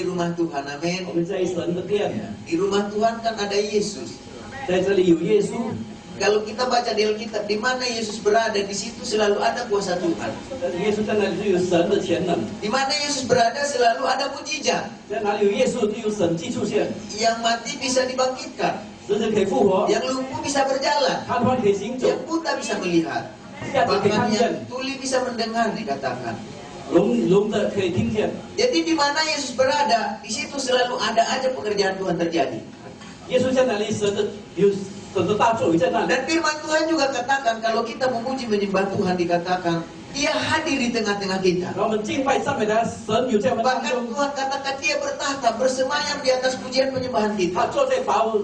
di rumah Tuhan, amin. 我们在神的殿， Di rumah Tuhan kan ada Yesus. 在这里有耶稣。 Kalau kita baca di Alkitab, di mana Yesus berada, di situ selalu ada kuasa Tuhan. 耶稣在那里就有神的潜能， Di mana Yesus berada selalu ada mujizat. 在哪里有耶稣就有神迹出现， Yang mati bisa dibangkitkan, 死者可以复活， yang lumpuh bisa berjalan, 瘫痪可以行走， yang buta bisa melihat, 瞎子可以看 bahkan 见 yang， tuli bisa mendengar dikatakan. 聋的可以听见。 Jadi di mana Yesus berada, di situ selalu ada aja pekerjaan Tuhan terjadi. 耶稣在哪里，神的有神的大作为在那里。 Dan firman Tuhan juga katakan kalau kita memuji menyembah Tuhan dikatakan Dia hadir di tengah-tengah kita. 然后我们敬拜赞美他，神有在我们当 Bahkan 中， Tuhan katakan Dia bertahta bersemayam di atas pujian penyembahan 他 kita. 坐在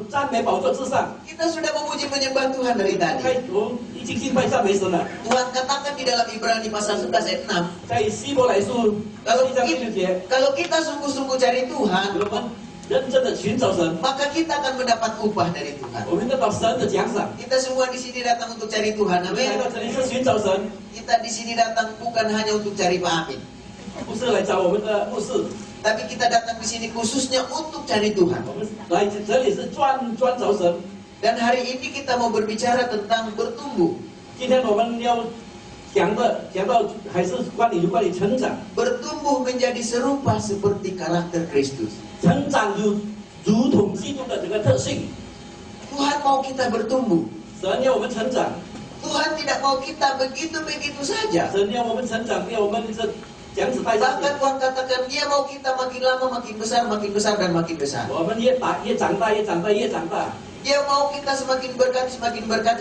赞美宝座之上。 Kita sudah memuji menyembah Tuhan dari tadi. 我们已经敬拜赞美神了。 Tuhan katakan di dalam Ibrani pasal 11 ayat 6, 在希伯来书1章6节， kalau kita sungguh-sungguh cari Tuhan, 我们认真的寻找神， maka kita akan mendapat upah dari Tuhan. 我们得到神的奖赏。 Kita semua di sini datang untuk cari Tuhan, 我们来 amin. 到这里是寻找神， Kita di sini datang bukan hanya untuk cari Pak Amin, 不是来找我们的牧师， tapi kita datang di sini khususnya untuk cari Tuhan. 我们来这里是专找神。 Dan hari ini kita mau berbicara tentang bertumbuh. 今天我们要讲到还是关于成长， Bertumbuh menjadi serupa seperti karakter Kristus. 成长如同基督的这个特性。 Tuhan mau kita bertumbuh. 神要我们成长， Tuhan tidak mau kita begitu-begitu saja. 神要我们成长，要我们这样子带下去。 Bahkan Tuhan katakan Dia mau kita makin lama makin besar dan makin besar. 我们越长大，越长大， Dia mau kita semakin berkati,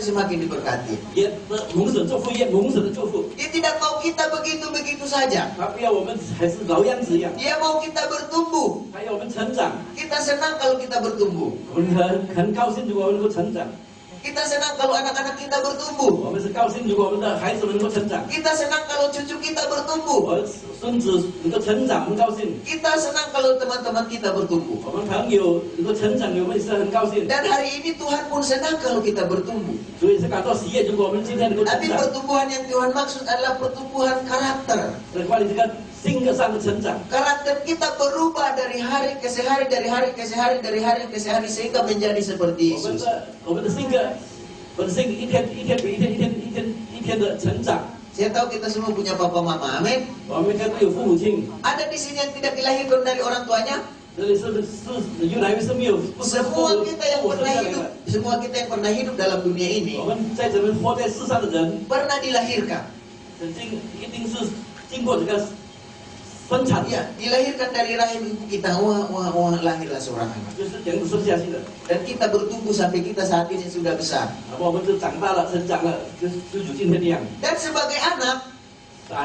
semakin diberkati. 也蒙神祝福，越蒙神的祝福。 Dia tidak mau kita begitu-begitu saja. 他不要我们还是老样子一样， Dia mau kita bertumbuh. 他要我们成长。 Kita senang kalau kita bertumbuh. 我们很高兴，如果我们能够成长。 Kita senang kalau anak-anak kita bertumbuh. 我们是高兴，如果我们的孩子们能够成长。 Kita senang kalau cucu kita bertumbuh. 我孙子能够成长，我们高兴。 Kita senang kalau teman-teman kita bertumbuh. 我们朋友能够成长，我们也是很高兴。 Dan hari ini Tuhan pun senang kalau kita bertumbuh. 所以是感到喜悦，如果我们今天能够成 Tapi 长。 pertumbuhan yang Tuhan maksud adalah pertumbuhan karakter. 关于这个性格上的成长， Karakter kita berubah dari hari ke hari, dari hari ke hari sehingga menjadi seperti 我们 Yesus. 的性格本性一天的成长。 Saya tahu kita semua punya papa mama, amin. 我们应该都有父母亲， Ada di sini yang tidak dilahirkan dari orang tuanya. 这里是越来越是没有不是 Semua kita yang 我生 pernah 下来 hidup, 的。 semua kita yang pernah hidup dalam dunia 我 ini 们在这边活在世上的人， pernah dilahirkan. 一定是经过这个生产， Ya, dilahirkan dari rahim ibu kita. Wah, lahirlah seorang anak. 就是这样子生下去的。 Dan kita bertumbuh sampai kita saat ini sudah besar. 然后我们就长大了，成长了，就有今天这样。 Dan sebagai anak,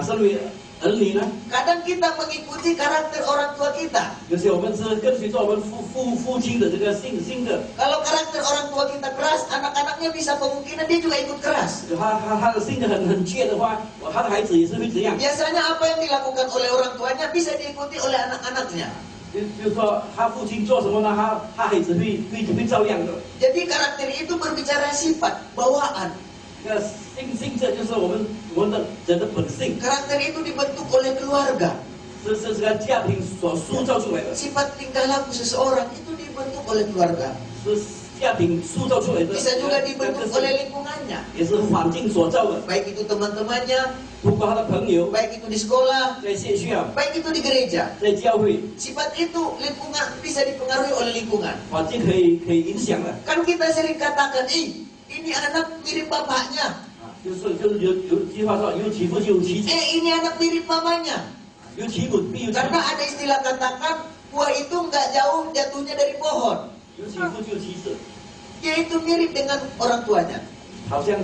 身为儿女呢， kadang kita mengikuti karakter orang tua kita. 有些我们是跟随着我们父亲的这个性格， Kalau karakter orang tua kita keras, anak-anaknya bisa kemungkinan dia juga ikut keras. 他的性格很倔的话，他的孩子也是会这样。 Biasanya apa yang dilakukan oleh orang tuanya bisa diikuti oleh anak-anaknya. 就是说他父亲做什么呢，他孩子会照样的。 Jadi karakter itu berbicara sifat, bawaan. 这个性格就是我们的人的本性， Karakter itu dibentuk oleh keluarga. 是这个家庭所塑造出来的， Sifat tingkah laku seseorang itu dibentuk oleh keluarga. 是家庭塑造出来的， Bisa juga dibentuk oleh lingkungannya. 也是环境所造的， Baik itu teman-temannya, 包括他的朋友， baik itu di sekolah, 在学校， baik itu di gereja. 在教会， Sifat itu lingkungan bisa dipengaruhi oleh lingkungan. 环境可以影响的。 Kan kita sering katakan, ini anak mirip bapaknya. 就是有句话说，有其父就有其子， Ini anak mirip mamanya. 有其母必有其 Karena 母， ada istilah katakan, buah itu nggak jauh jatuhnya dari pohon. 有其父就有其子， Dia itu mirip dengan orang tuanya. 好像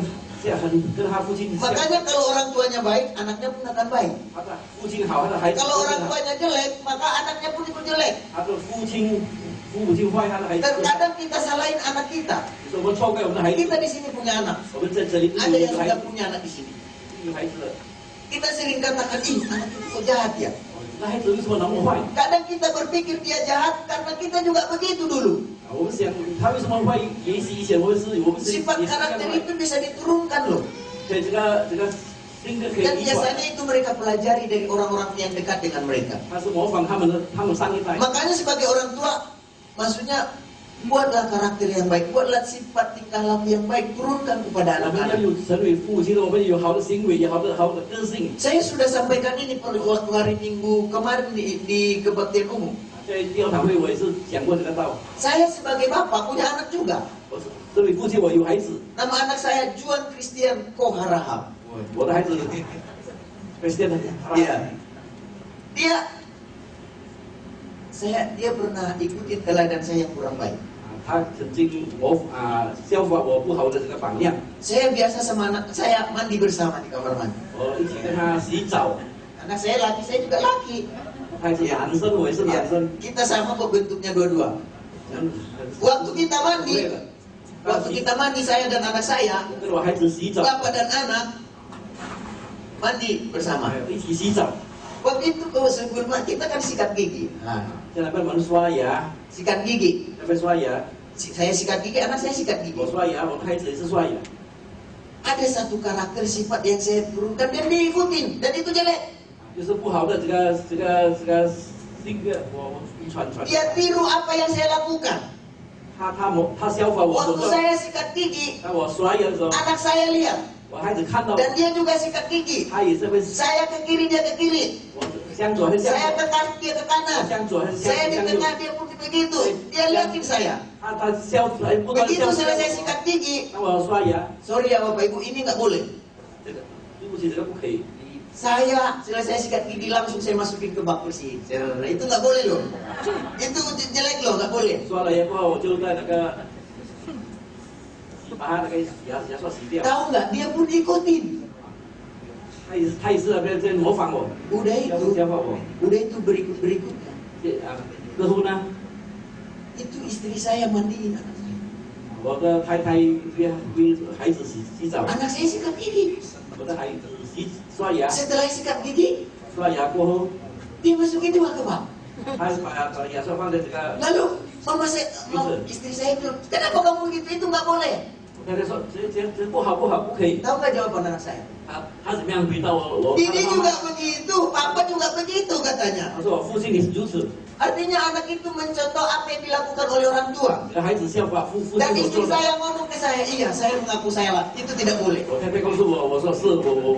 跟他父亲像。 Makanya kalau orang tuanya baik, anaknya pun akan baik. 他的父亲好，他的孩子 Kalau 会 orang 好。 tuanya jelek, maka anaknya pun ikut jelek. 他的父母亲坏，他的孩子会好。 Terkadang kita salahin anak kita. 就是我们错怪我们的孩子， Kita di sini punya anak. 我们在这里都 Ada 有一 yang 个孩 sudah 子， punya anak di sini. 有孩子的， Kita sering katakan, anak itu kok jahat ya. 那孩子为什么那么坏？ Kadang kita berpikir dia jahat karena kita juga begitu dulu. 我们想他为什么坏？也许以前我们是 Sifat 也是这样 karakter 的坏。 itu bisa diturunkan loh. 对这个新的可以 Dan 遗传， biasanya itu mereka pelajari dari orang-orang yang dekat dengan mereka. 它是模仿他们上一代。 Makanya sebagai orang tua, maksudnya buatlah karakter yang baik, buatlah sifat tingkah laku yang baik, turunkan kepada 我们要 anak-anak. 有成为父亲的，我们有好的行为，有好的个性。 Saya sudah sampaikan ini pada waktu hari Minggu kemarin di kebaktian umum. 在第二堂会我也是讲过这个道。 Saya sebagai bapak punya anak juga. 我是这位父亲，我有孩子， Nama anak saya Juan Christian Koharahap. 我的孩子 Christian， Iya. Dia pernah ikutin teladan saya yang kurang baik. 他曾经效法我不好的这个榜样。 Saya biasa sama anak saya mandi bersama di kamar mandi. 我一起跟他洗澡， Anak saya laki, saya juga laki. 他是男生，我也是男 Iya. 生。 Kita sama kok bentuknya dua-dua. Waktu kita mandi saya dan anak saya, 跟我孩子洗澡， bapak dan anak mandi bersama. 一起洗澡。 Waktu itu kalau sebelum kita kan sikat gigi. Nah, 现在慢慢刷牙， sikat gigi. 要不要刷牙？ Saya sikat gigi, anak saya sikat gigi. 我刷牙，我的孩子也是刷牙。 Ada satu karakter sifat yang saya turunkan dan diikutin, dan itu jelek. 就是不好的这个性格，我遗传。 Dia tiru apa yang saya lakukan. 他效法我所 Waktu 做。 saya sikat gigi, 当我刷牙的时候， anak saya lihat, 我孩子看到， dan dia juga sikat gigi. 他也是会， Saya ke kiri, dia ke kiri. 我向左还是向 Saya 左？ ke kanan, dia ke kanan. 向左还是向 Saya di 向右？ tengah, dia pun begitu. Dia liatin saya. 他不断 Begitu 向 selesai sikat gigi, 当我刷牙， sorry ya Bapak Ibu, ini nggak boleh. 这个对不起，这个不可以。 Saya selesai sikat gigi langsung saya masukin ke bak bersih. Itu nggak boleh loh. Itu jelek loh, nggak boleh. 刷了牙过后，我就在那个把他那个牙刷洗掉。 Tahu nggak? Dia pun ikutin. 他也是在模仿我， Udah 效法 itu, 我。 udah itu berikutnya. 之后呢， Itu istri saya mandiin anak saya. 我的太太为孩子洗澡， Anak saya sikat gigi. 我的孩子刷牙， Setelah sikat gigi, 刷牙过后， dia masukin juga ke bak. 他把牙刷放在这个， Lalu istri saya bilang, kenapa kamu begitu? Itu nggak boleh. 我跟他说这不好，不可以。 Tahu nggak jawaban anak saya? 他怎么样回答我？ Ini juga begitu, papa juga begitu katanya. 他说我父亲也是如此， Artinya anak itu mencontoh apa yang dilakukan oleh orang tua. 这个孩子效法父亲 Dan 所 istri 做的。 saya ngomong ke saya, iya saya mengaku saya lah, itu tidak boleh. 我太太告诉我，我说是我。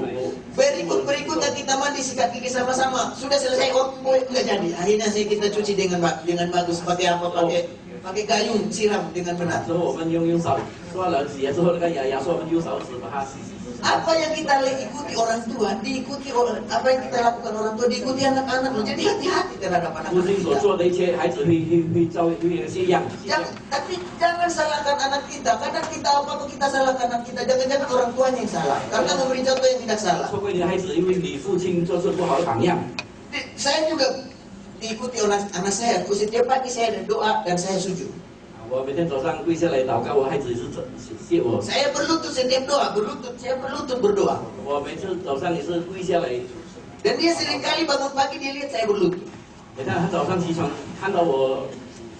Berikutnya kita mandi sikat gigi sama-sama. Sudah selesai, nggak jadi. Akhirnya kita cuci dengan bagus. Pakai apa? Pakai gayung, siram dengan benar. 之后我们用扫刷了洗了之后，那个牙刷我们用勺子把它洗。 Apa yang kita ikuti orang tua, diikuti orang, apa yang kita lakukan orang tua, diikuti anak-anak loh. Jadi hati-hati terhadap 父 anak-anak 亲所 kita. 做的一切，孩子会学样。 Tapi jangan salahkan anak kita. Kadang kita apa kita salahkan anak kita. Jangan-jangan orang tuanya yang salah. Karena memberi contoh yang tidak salah. 错怪你的孩子，因为你父亲做出不好的榜样。 Saya juga diikuti oleh anak saya. Setiap pagi saya doa dan saya sujud. 我每天早上跪下来祷告，我孩子也是谢我。 Saya berlutut setiap doa, saya berlutut berdoa. 我每次早上也是跪下来， Dan dia seringkali bangun pagi dia lihat saya berlutut. 你看他早上起床看到我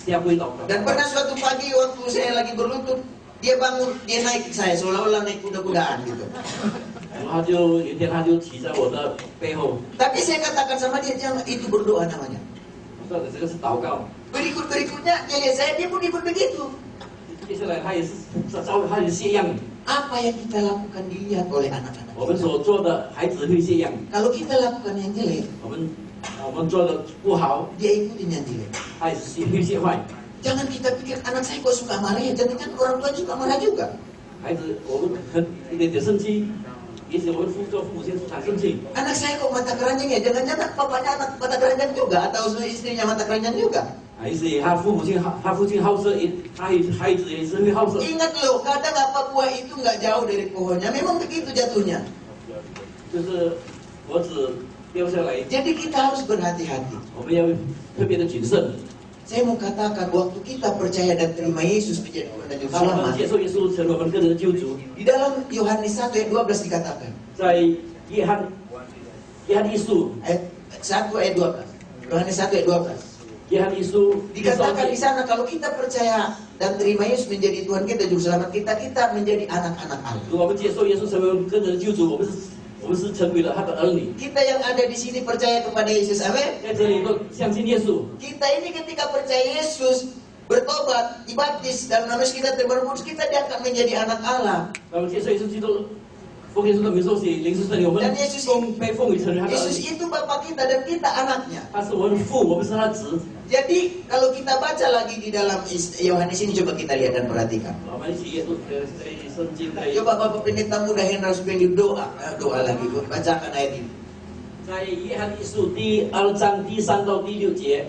下跪祷告。 Dan pernah suatu pagi waktu saya lagi berlutut, dia bangun, dia naik saya seolah-olah naik kuda-kudaan gitu. 然后有一天他就骑在我的背后， Tapi saya katakan sama dia, jangan itu berdoa namanya. 我说这个是祷告。 Berikutnya dia lihat saya, dia pun ikut begitu. 接下来他也是他也是谢样。 Apa yang kita lakukan dilihat oleh anak-anak 我们 kita. 所做的，孩子会谢样。 Kalau kita lakukan yang jelek, 我们做的不好， dia ikutin yang jelek. 他也是会谢坏。 Jangan kita pikir anak saya kok suka marah ya, jangan orang tua juga marah juga. 孩子，我们很一点点生气，也许我们做父母亲很生气。 Anak saya kok mata keranjang ya, jangan-jangan papanya anak mata keranjang juga atau istrinya mata keranjang juga. 也许他父亲好色，孩子也是会好色。 Ingat loh, kadang apa buah itu nggak jauh dari pohonnya, memang begitu jatuhnya. 就是果子掉下来， Jadi kita harus berhati-hati. 我们要特别的谨慎。 Saya mau katakan, waktu kita percaya dan terima Yesus menjadi Tuhan dan Juru 当我们 Selamat, 接受耶稣成为我们个人的救主， di dalam Yohanes 1 ayat 12 dikatakan, 在约翰一书， ayat 1 ayat 12, Yohanes 1 ayat 12. 约翰一书Dikatakan di sana kalau kita percaya dan terima Yesus menjadi Tuhan kita, Juru Selamat kita, kita menjadi anak-anak Allah. 如果我们接受耶稣成为我们个人的救主，我们是我们是成为了他的儿女， Kita yang ada di sini percaya kepada Yesus, amin. 在这里都相信耶稣。 Kita ini ketika percaya Yesus, bertobat, dibaptis dalam nama Yesus, kita terberkudus, kita diangkat menjadi anak Allah. 那么接受耶稣基督，奉耶稣的名受洗，领受圣灵，我们 Dan Yesus 被奉为成为他的儿 Yesus 女。 itu Bapa kita dan kita anaknya. 他是我们的父，我们是他的子。 Jadi kalau kita baca lagi di dalam Yohanes ini, coba kita lihat dan perhatikan. 我们一起耶稣在圣经在 Coba Bapak Pendeta Muda Hendra Supendi doa lagi, bacakan ayat ini. 在约翰一书第2章第3到第6节，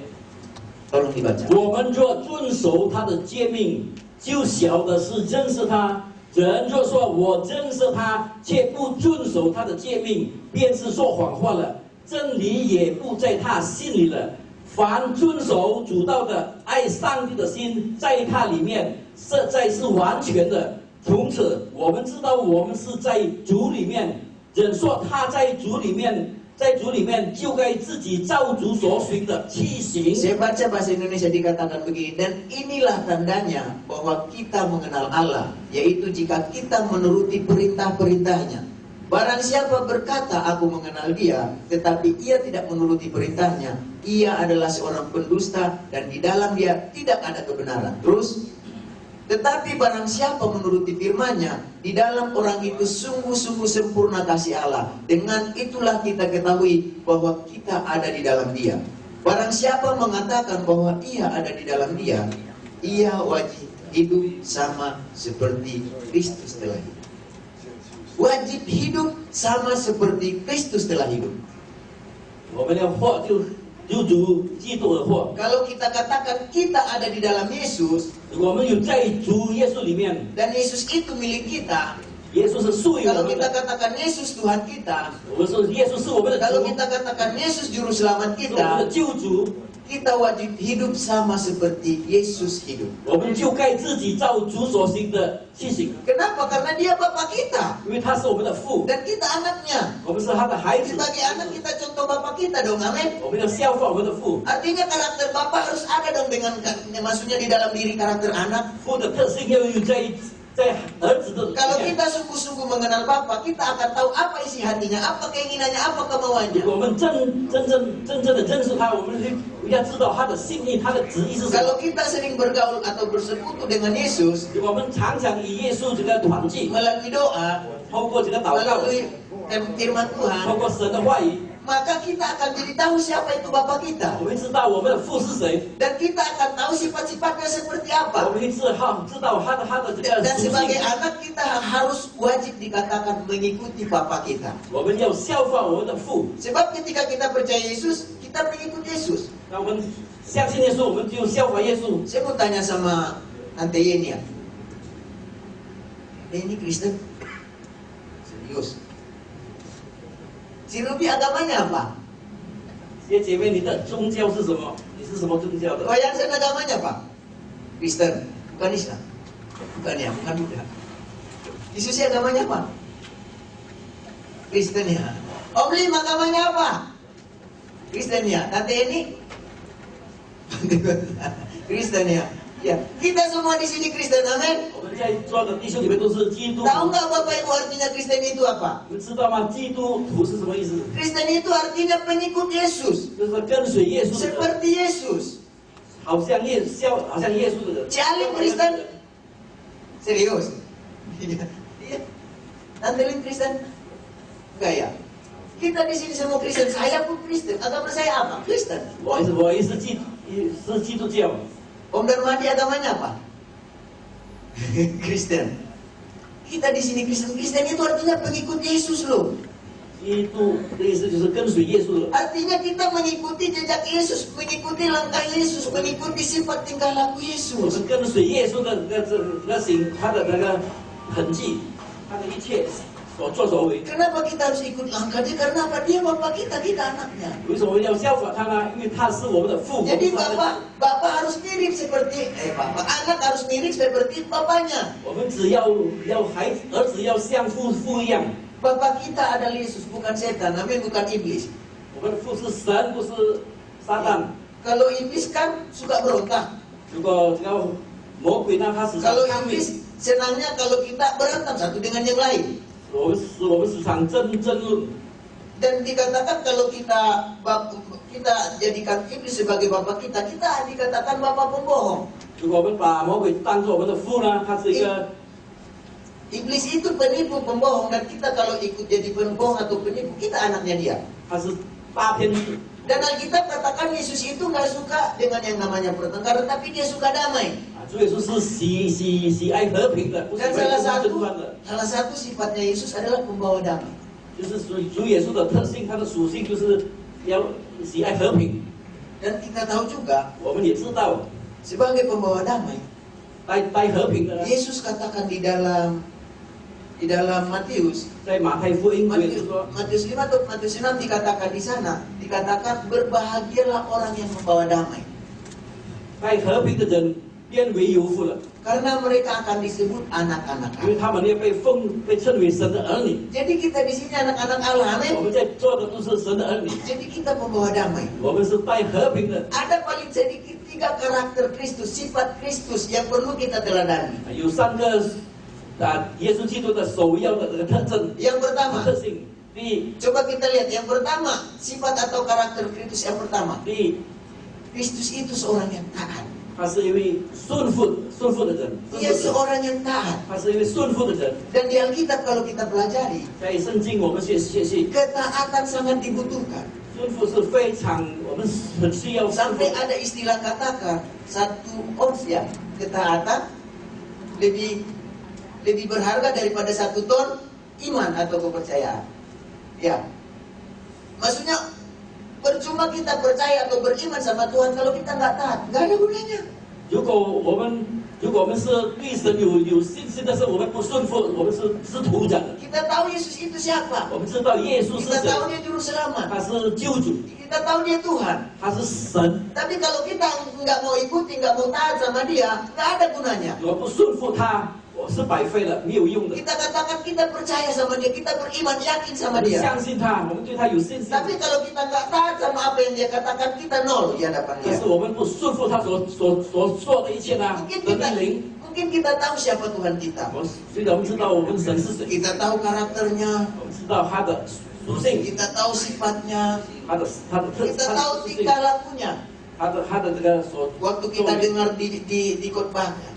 Tolong dibaca. 我们若遵守他的诫命，就晓得是认识他。人若说我认识他，却不遵守他的诫命，便是说谎话了，真理也不在他心里了。凡遵守主道的，爱上帝的心，在他里面实在是完全的。从此，我们知道我们是在主里面。人说他在主里面，在主里面就该自己照主所行的去行。 Saya baca bahasa Indonesia dikatakan begini, dan inilah tandanya bahwa kita mengenal Allah, yaitu jika kita menuruti perintah-perintahnya. Barang siapa berkata aku mengenal dia, tetapi ia tidak menuruti perintahnya, ia adalah seorang pendusta dan di dalam dia tidak ada kebenaran. Terus, tetapi barang siapa menuruti firman-Nya, di dalam orang itu sungguh-sungguh sempurna kasih Allah. Dengan itulah kita ketahui bahwa kita ada di dalam Dia. Barang siapa mengatakan bahwa ia ada di dalam Dia, ia wajib hidup sama seperti Kristus telah hidup. Wajib hidup sama seperti Kristus telah hidup. 我们的活就主基督的活。 Kalau kita katakan kita ada di dalam Yesus, 我们有在主耶稣里面， dan Yesus itu milik kita. 耶稣是属于我 Kalau 们 kita 的。 katakan Yesus Tuhan kita, 我们说耶稣是我们的 kalau 主， kita katakan Yesus Juru Selamat 是我们的 kita, 救主， kita wajib hidup sama seperti Yesus hidup. 我们就该自己照主所行的去行， Kenapa? Karena dia Bapa kita 因为他是我们的父， dan kita anaknya. 我们是他的孩子， Sebagai anak kita contoh Bapa kita dong, amin. 我们要效法我们的父。 Artinya karakter Bapa harus ada dong dengan maksudnya di dalam diri karakter anak. 父的特性要有在儿子的里 Kalau 面。 kita sungguh-sungguh mengenal Bapa, kita akan tahu apa isi hatinya, apa keinginannya, apa 如 kemauannya. 果我们真正的认识他，我们要知道他的心意，他的旨意是什么。 Kalau kita sering bergaul atau bersekutu dengan Yesus 如果我们常常与耶稣这个团契， melalui doa, 透过这个祷告， melalui firman 透 Tuhan, 过神的话语， maka kita akan jadi tahu siapa itu Bapa kita. 我们知道我们的父是谁， Dan kita akan tahu sifat-sifatnya seperti 我 apa. 们会知道他的这个 Dan 属 sebagai 性。 anak kita harus wajib dikatakan mengikuti Bapa kita. 我们要效法我们的父。 Sebab ketika kita percaya Yesus, kita mengikuti Yesus. 那我们相信耶稣，我们就效法耶稣。 Saya mau tanya sama Tante Yeni ya. Ini Kristen? Serius. Si Ruby agamanya apa? 姐姐妹，你的宗教是什么？你是什么宗教的？ Oh Yansen agamanya apa? Kristen. Bukan Islam. Bukan ya, bukan Buddha. Yesus agamanya apa? Kristen ya. Om Lim agamanya apa? Kristen ya. Tante ini? Kristen ya. Ya, kita semua di sini Kristen, amin. 我们在座的弟兄姊妹都是基督徒。 Tahu nggak Bapak Ibu artinya Kristen itu apa? 你们知道吗？基督徒是什么意思？ Kristen itu artinya pengikut Yesus, 就是跟随耶稣的人， seperti Yesus. 好像耶稣的人。 Caling Kristen? Serius? Iya. Iya. Tante Lin Kristen? Enggak ya? Kita di sini semua Kristen. Saya pun Kristen. Agama saya apa? Kristen. 我也是基督教。 Om Darmadi agamanya apa? Kristen. Kita di sini Kristen. Kristen itu artinya pengikut Yesus loh. 基督的意思就是跟随耶稣的。 Artinya kita mengikuti jejak Yesus, mengikuti langkah Yesus, mengikuti sifat tingkah laku 我 Yesus. 们跟随耶稣的那个行，他的那个痕迹，他的一切所作所为。 Kenapa kita harus ikut langkah dia? Karena apa? Dia Bapak kita, kita anaknya. 为什么要效法他呢？因为他是我们的父。 Jadi Bapak harus mirip seperti Bapak, anak harus mirip seperti bapaknya. 我们只要儿子要像父一样。 Bapak kita adalah Yesus, bukan setan, namun bukan iblis. 我们的父是神，不是撒旦。 Kalau iblis kan suka berontak. 如果这个魔鬼呢，他是 Kalau iblis senangnya kalau kita berantem satu dengan yang lain. 我们时常争论。 Dan dikatakan kalau kita jadikan iblis sebagai bapak kita dikatakan bapak pembohong. 如果我们把魔鬼当作我们的父呢，他是一个 Iblis itu penipu pembohong, dan kita kalau ikut jadi pembohong atau penipu, kita anaknya dia. 他是大骗子。 Dan Alkitab katakan Yesus itu nggak suka dengan yang namanya pertengkaran, tapi dia suka damai. 主耶稣是喜爱和平的，不喜 Dan 欢 salah 争端的。 satu sifatnya Yesus adalah pembawa damai. 就是主耶稣的特性，他的属性就是要喜爱和平。 Dan kita tahu juga 我们也知道， sebagai pembawa damai, 带和平的呢， Yesus katakan di dalam Matius 在马太福音也是说， Matius 5 atau Matius 6 dikatakan di sana, dikatakan berbahagialah orang yang membawa damai. 带和平的人变为有福了， Karena mereka akan disebut anak-anak 因为 Allah. 他们要被称为神的儿女。 Jadi kita di sini anak-anak Allah, 我 amin. 们在做的都是神的儿女， Jadi kita pembawa damai. 我们是带和平的。 Ada paling sedikit 3 karakter Kristus, sifat Kristus yang perlu kita teladani. 有3个耶稣基督的首要的这个特征 Yang pertama, 特性。第一， coba kita lihat yang pertama, sifat atau karakter Kristus yang pertama. 第一， Kristus itu seorang yang taat. 他是一位顺服的人， Dia seorang yang taat. 他是一位顺服的人。 Dan di Alkitab kalau kita pelajari, 在圣经我们学习， ketaatan sangat dibutuhkan. 顺服是非常我们很需要顺服 Sampai。ada istilah katakan, 1 ons ya, ketaatan lebih berharga daripada 1 ton iman atau kepercayaan. Ya, maksudnya percuma kita percaya atau beriman sama Tuhan kalau kita nggak taat, nggak ada gunanya. 如果我们是对神有信心，但是我们不顺服，我们是徒然的。 Kita tahu Yesus itu siapa, 我们知道耶稣是 kita 谁， tahu dia juru selamat, 他是救主， kita tahu dia Tuhan. 他是神。 Tapi kalau kita nggak mau ikuti, nggak mau taat sama dia, nggak ada gunanya. 我不顺服他，我是白费了，没有用的。 Kita katakan kita percaya sama dia, kita beriman, yakin 我 sama 们 dia. 相信他，我们对他有信心。 Tapi kalau kita nggak taat sama apa yang dia katakan, kita nol di hadapan 但 dia. 是我们不顺服他所做的一切呢， Mungkin kita tahu siapa Tuhan kita. 虽然我们知道我们神是谁， Kita tahu karakternya, 我们知道他的属性， kita tahu sifatnya, 他的 kita tahu 属性， tingkah lakunya. 他的这个所 Waktu kita dengar di khotbahnya,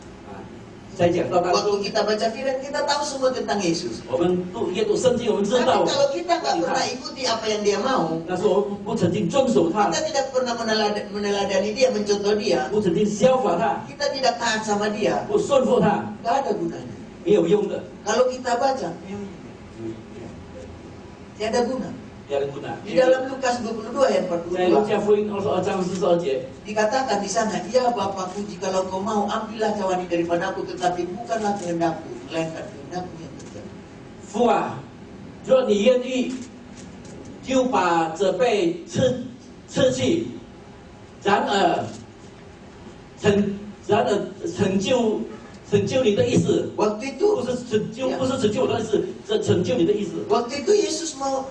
在讲道当 waktu 中， kita baca firman, kita tahu semua tentang Yesus. 我们阅读圣经，我们知 Tapi 道， kalau kita nggak pernah ikuti apa yang dia mau, 但是我们不曾经遵守他， kita tidak pernah meneladani dia, mencontoh dia, 不曾经效法他， kita tidak taat sama dia, 不顺服他， nggak ada gunanya. 没有用的， Kalau kita baca, tiada guna. 不要的guna。 Di dalam Lukas 22 ayat 在路 42 加福音22章42节， dikatakan di sana, ya Bapakku, jikalau kau mau ambillah cawan ini daripadaku, tetapi bukanlah kehendakku, melainkan kehendakmu yang terjadi. 父啊，若你愿意，就把这杯撤去，然而成就你的意思， Waktu 不 itu, 是成就我的意思，这成就你的意思。 waktu itu Yesus mau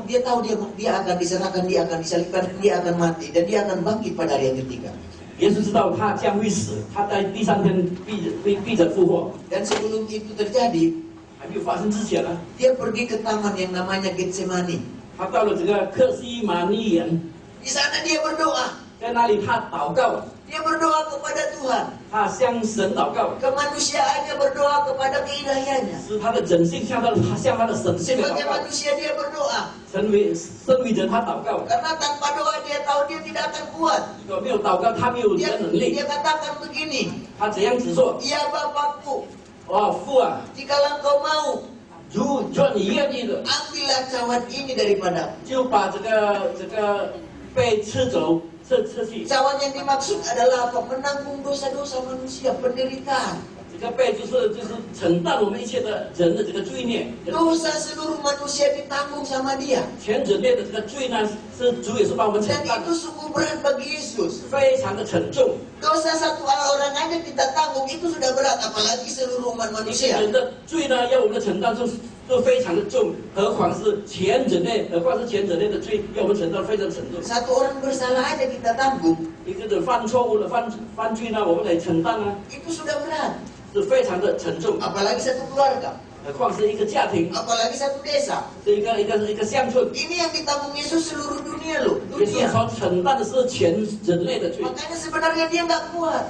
dia tahu dia akan diserahkan, dia akan disalibkan, dia akan mati, dan dia akan bangkit pada hari yang ketiga. 耶稣知道他将会死，他在第3天必然复活。 Dan sebelum itu terjadi, 还没有发生之前呢， dia pergi ke taman yang namanya Getsemani. 他到了这个克西马尼园， Di sana dia berdoa, 在那里他祷告， dia berdoa kepada Tuhan, 他向神祷告， kemanusiaannya berdoa kepada keilahiannya. 是他的人性向他的神性的 Sebagai 祷告。 manusia dia berdoa, 身为人，他祷告。 karena tanpa doa dia tahu dia tidak akan kuat. 如果没有祷告，他没有这 Dia, 个能力。 dia katakan begini, 他怎样子说？ ya Bapakku, 哇，父啊， jikalau kau mau, 如果你愿意的， ambillah cawan ini daripadaku. 就把这个被吃走，撤去。 Cawan yang dimaksud adalah apa? Menanggung dosa-dosa manusia, penderitaan. 这个被就是承担我们一切的人的这个罪孽， Dosa seluruh manusia ditanggung sama dia. 全人类的这个罪呢，是主也是帮我们承 Dan 担， itu sungguh berat bagi Yesus. 非常的沉重。 Dosa satu orang aja kita tanggung, itu sudah berat, apalagi seluruh umat 一个 manusia. 人的罪呢，要我们的承担就非常的重，何况是全人类的罪，要我们承担非常沉重。 Satu orang bersalah aja kita tanggung, 一个人犯错误了、犯罪呢，我们来承担呢， itu sudah berat. 是非常的沉重。 Apalagi satu keluarga. 何况是一个家庭， apalagi satu desa. 是一个乡村。 Ini yang ditanggung Yesus seluruh dunia loh, 耶稣 dunia. 所承担的是全人类的罪， Makanya sebenarnya dia nggak kuat.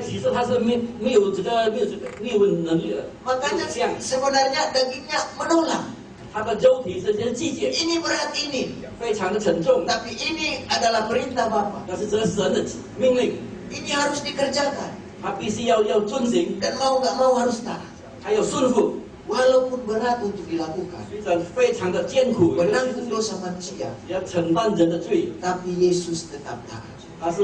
其实他是没有能力的， Makanya 这样 sebenarnya dagingnya menolak. 他的肉体是这些季节 Ini berat ini, 非常的沉重， tapi ini adalah perintah Bapa. 但是这是神的命令， Ini harus dikerjakan 他必须要遵行， dan mau nggak mau harus taat. 还有顺服， Walaupun berat untuk dilakukan, 虽然非常的艰苦， menanggung dosa manusia, 要承担人的罪， tapi Yesus tetap taat. 他是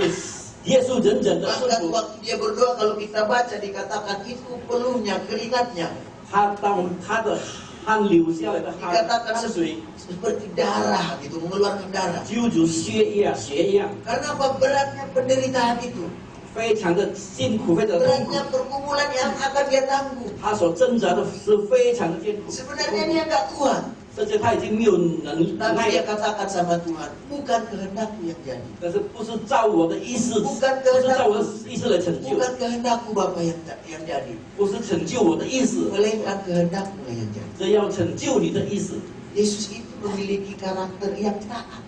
耶稣人的顺 Bahkan 服。 waktu dia berdoa kalau kita baca dikatakan itu peluhnya, keringatnya 当他的汗流下来的汗水， seperti darah gitu, mengeluarkan darah. 就如血液一样， Karena apa? Beratnya penderitaan itu, 非常的辛苦，非常的痛苦。 beratnya pergumulan yang akan dia tanggung. 他所挣扎的是非常的艰苦， Sebenarnya dia nggak kuat, 甚至他已经没有能 tapi 耐 dia 了。 katakan sama Tuhan, bukan kehendakku yang jadi, 但是不是照我的意思，不是照我的意思来成就， bukan kehendakku Bapa yang jadi, 不是成就我的意思， melainkan kehendakmu lah yang jadi. 这要成就你的意思。 Yesus itu memiliki karakter yang taat.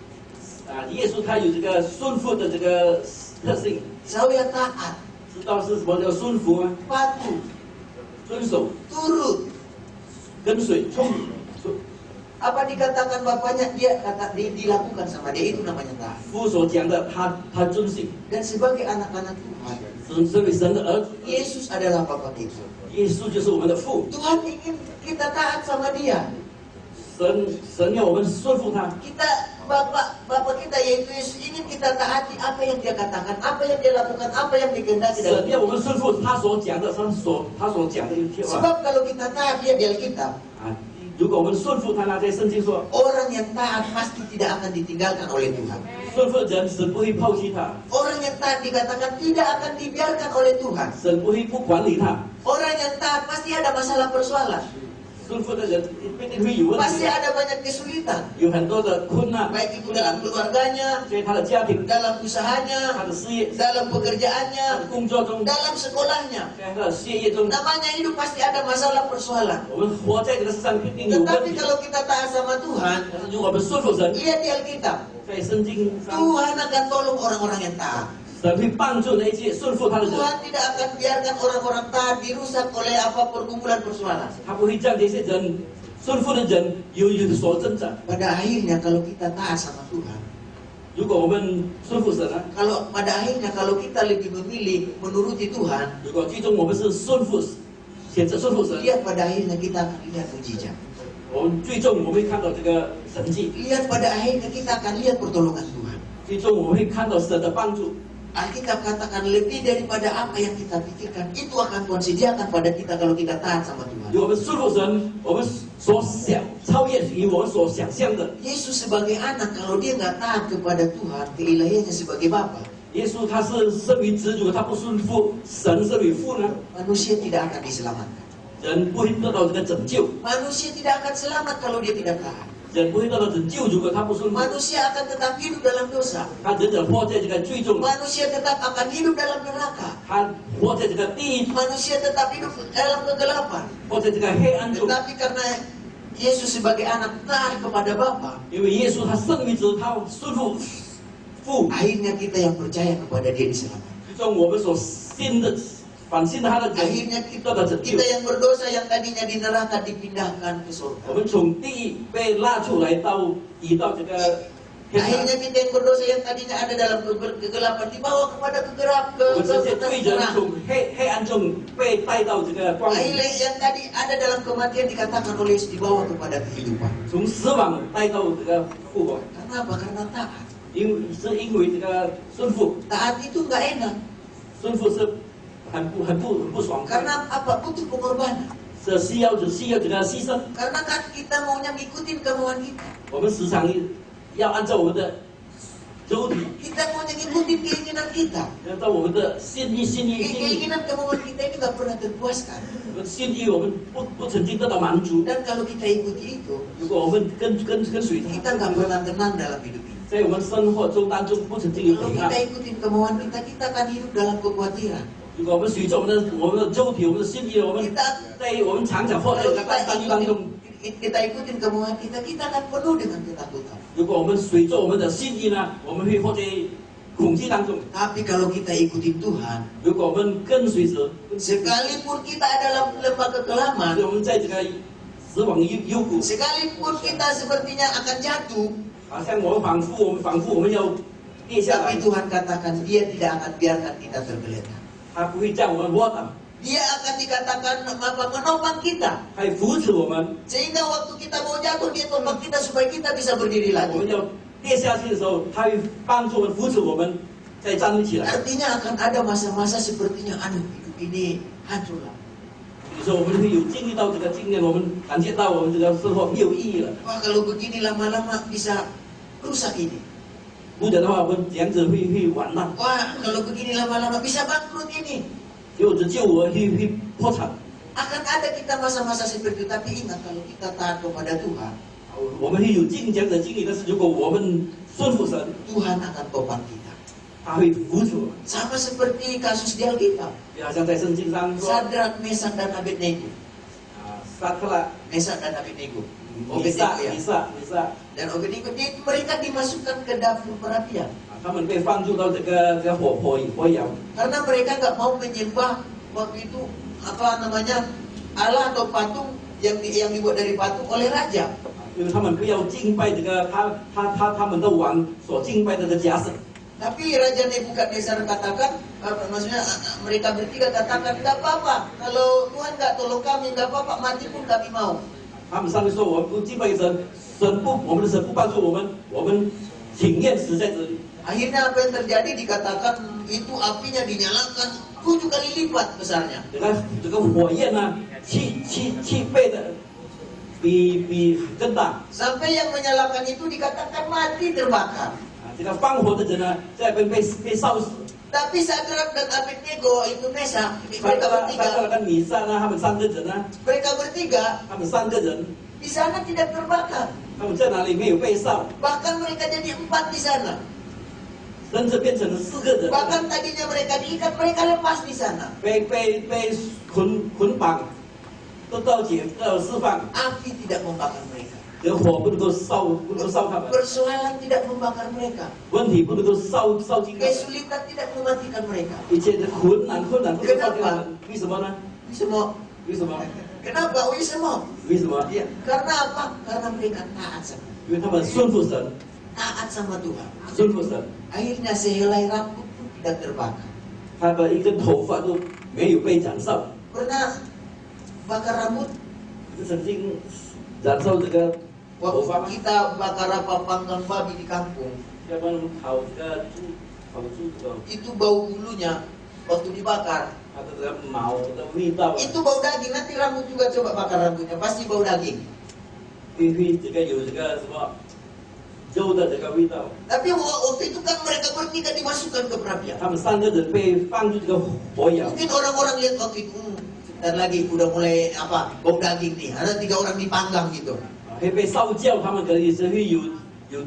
耶稣他有这个顺服的这个特性， Tahu yang taat, 知道是什么叫顺服吗？ patuh, 遵守、 turut. 跟随、从。 Apa dikatakan bapaknya, dia dilakukan sama dia, itu namanya taat. 父所讲的，他遵行。 Dan sebagai anak-anak Tuhan, 身为神的儿子， Yesus adalah Bapa kita. 耶稣就是我们的父。 Tuhan ingin kita taat sama dia. 神要我们顺服他。 Kita Bapa kita yaitu Yesus ingin kita taati apa yang dia katakan, apa yang dia lakukan, apa yang dikehendaki dalam 神要我 hidup. 们顺服他所讲的，他所讲的一切话。 Sebab kalau kita taat dia di Alkitab, 如果我们顺服他，那在圣经说， orang yang taat pasti tidak akan ditinggalkan oleh Tuhan. 顺服人，神不会抛弃他， Orang yang taat dikatakan tidak akan dibiarkan oleh Tuhan. 神不会不管理他。 Orang yang taat pasti ada masalah persoalan, 顺服的人必定会有问 pasti 题， ada banyak kesulitan, 有很多的困难， baik itu dalam keluarganya, 在他的家庭、 dalam 他 usahanya, 的事业、 dalam 他的 pekerjaannya, 工作中、 dalam sekolahnya. 在他的事业中， Namanya hidup pasti ada masalah persoalan. 我们活在这个世上必定有问 Tetapi 题。 kalau kita taat sama Tuhan, 但是如果我们顺服神， lihat di Alkitab, 在圣经上， Tuhan akan tolong orang-orang yang taat. 神会帮助那些顺服他的人， Tuhan tidak akan biarkan orang-orang taat dirusak oleh apa pergumulan persoalan. 他不会让这些人顺服的人有所挣扎。 Pada akhirnya kalau kita taat sama Tuhan, 如果我们顺服神呢？ kalau pada akhirnya kalau kita lebih memilih menuruti Tuhan, 如果最终我们是选择顺服神， lihat pada akhirnya kita akan lihat mujizat. 我们最终我们会看到这个神迹， Lihat pada akhirnya kita akan lihat pertolongan Tuhan. 最终我们会看到神的帮助。 Alkitab katakan lebih daripada apa yang kita pikirkan, itu akan Tuhan sediakan pada kita kalau kita taat sama Tuhan. 如果我们顺服神，我们所想超越于我们所想象的。 Yesus sebagai anak, kalau dia nggak taat kepada Tuhan, keilahiannya sebagai Bapa, 耶稣他是身为子主，他不顺服神身为父呢， manusia tidak akan diselamatkan. 人不会得到这个拯救， Manusia tidak akan selamat kalau dia tidak taat. 人不会得到拯救。如果他不顺服， Manusia akan tetap hidup dalam dosa. 他人者活在这个最终， Manusia tetap akan hidup dalam neraka. 他活在这个地狱， Manusia tetap hidup dalam kegelapan. 活在这个黑暗中。 Tetapi karena Yesus sebagai anak taat kepada Bapa, 因为耶稣他身为子，他顺服父， akhirnya kita yang percaya kepada dia diselamatkan. 最终我们所信的反信他的人 Akhirnya 得到拯救 kita。yang berdosa yang tadinya di neraka dipindahkan ke 我 surga. 们从地狱被拉出来移到这个天堂。 Akhirnya kita yang berdosa yang tadinya ada dalam kegelapan dibawa kepada 我们这些罪人 terang. 从黑暗中被带到这个光明， Akhirnya yang tadi ada dalam kematian dikatakan oleh Yesus dibawa kepada kehidupan. 从死亡带到这个复活。 Karena apa? Karena taat. 因为这个顺服， Taat itu nggak enak. 顺服是很不爽快， Karena apa? Butuh pengorbanan. 是需要这个牺牲。 Karena kan kita maunya ngikutin kemauan kita. 我们时常要按照我们的肉体， Kita maunya ngikutin keinginan kita. 按照我们的心意。 Keinginan kemauan kita ini nggak pernah terpuaskan. 我们心意我们不曾经得到满足。 Dan kalau kita ikuti itu, 如果我们跟随 kita 他， nggak pernah tenang dalam hidup ini. 在我们生活中当中不曾经有 Kalau 平 kita 安。 ikutin kemauan kita, kita akan hidup dalam kekhawatiran. 如果我们随着我们的肉体、我们的心意，我们在我们常常活在 Kalau 这个当中。 kita ikutin kemauan kita akan penuh dengan ketakutan. 如果我们随着我们的心意呢，我们会活在恐惧当中。 Tapi kalau kita ikutin Tuhan, 如果我们跟随着， sekalipun kita dalam lembah kekelaman, 我们在这个死亡幽谷， sekalipun kita sepertinya akan jatuh, 好像我们仿佛我们要跌下来 tapi， Tuhan katakan Dia tidak akan biarkan kita tergeletak. 他不会叫我们窝倒， Dia akan dikatakan menopang kita, 还扶持我们。 sehingga waktu kita mau jatuh Dia topang kita supaya kita bisa berdiri 我们 lagi. 要跌下去的时候，他会帮助我们、扶持我们，再站立起来。 Artinya akan ada masa-masa sepertinya, aduh hidup ini hancur lah. 有时候我们会有经历到这个经验，我们感觉到我们这个生活没有意义了。 Wah kalau begini lama-lama bisa rusak ini. 不然的话，我们这样子会完蛋。 Wah kalau begini lama-lama bisa bangkrut ini. 有的救我会破产。 Akan ada kita masa-masa seperti itu, tapi ingat kalau kita taat kepada Tuhan, 我们会有这样的经历，但是如果我们顺服神， Tuhan akan topang kita. 他会扶持我们。 Sama seperti kasus di Alkitab, 就好像在圣经上说， Sadrak, Mesak dan Abednego. 撒克拉、 Mesak dan Abednego. 米撒、 Obednego ya. 米撒， Dan Obednego mereka dimasukkan ke dapur perapian 他们被放入到这个火窑， karena mereka nggak mau menyembah waktu itu apa namanya Allah atau patung yang dibuat dari patung oleh raja. 因为他们不要敬拜这个他们的王所敬拜的这个假神。 Tapi Raja Nebukadnezar katakan, maksudnya mereka bertiga katakan, nggak apa-apa, kalau Tuhan nggak tolong kami, nggak apa-apa, mati pun kami mau. 他们上面说我们不敬拜神，我们的神不帮助我们情愿死在这里。 Akhirnya apa yang terjadi dikatakan itu apinya dinyalakan 7 kali lipat besarnya. 这个火焰呢，气倍的比更大。 Sampai yang menyalakan itu dikatakan mati terbakar. 这个放火的人呢，在那边被烧死。 Tapi Sadrak dan Abednego itu Mesak, mereka 撒 bertiga, 克拉跟米撒呢，他们3个人呢， mereka bertiga 他们3个人， di sana tidak terbakar. 他们在哪里没有被烧， Bahkan mereka jadi 4 di sana. 甚至变成了4个人， Bahkan tadinya mereka diikat, mereka lepas di sana. 被捆绑，都到释放， Api tidak membakar mereka. 这个火不能够烧他们， Persoalan tidak membakar mereka. 问题不能够烧尽他们， Kesulitan tidak mematikan mereka. 一切的困难不能烧尽他们，为什么呢？ Semua. 为什么？ Kenapa? Wih semua. 为什么？ Ya, karena apa? Karena mereka taat sama, 因为他们顺服神， taat sama Tuhan. 顺服神， Akhirnya sehelai rambut pun tidak terbakar. 他的一根头发都没有被燃烧。 Pernah bakar rambut? 曾经燃烧这个头发吗？ Waktu kita bakar apa panggang babi di kampung, 要不然烤这个猪这个 itu bau bulunya waktu dibakar. 它的这个毛的味道啊， Itu bau daging. Nanti rambut juga coba bakar rambutnya, pasti bau daging. 会这个有这个什么肉的这个味道。 Tapi waktu itu kan mereka bertiga dimasukkan ke perapian. 他们3个人被放入这个火窑， Mungkin orang-orang lihat waktu itu, sebentar lagi udah mulai apa bau daging nih. Ada 3 orang dipanggang gitu. 会被烧焦，他们可能也是会有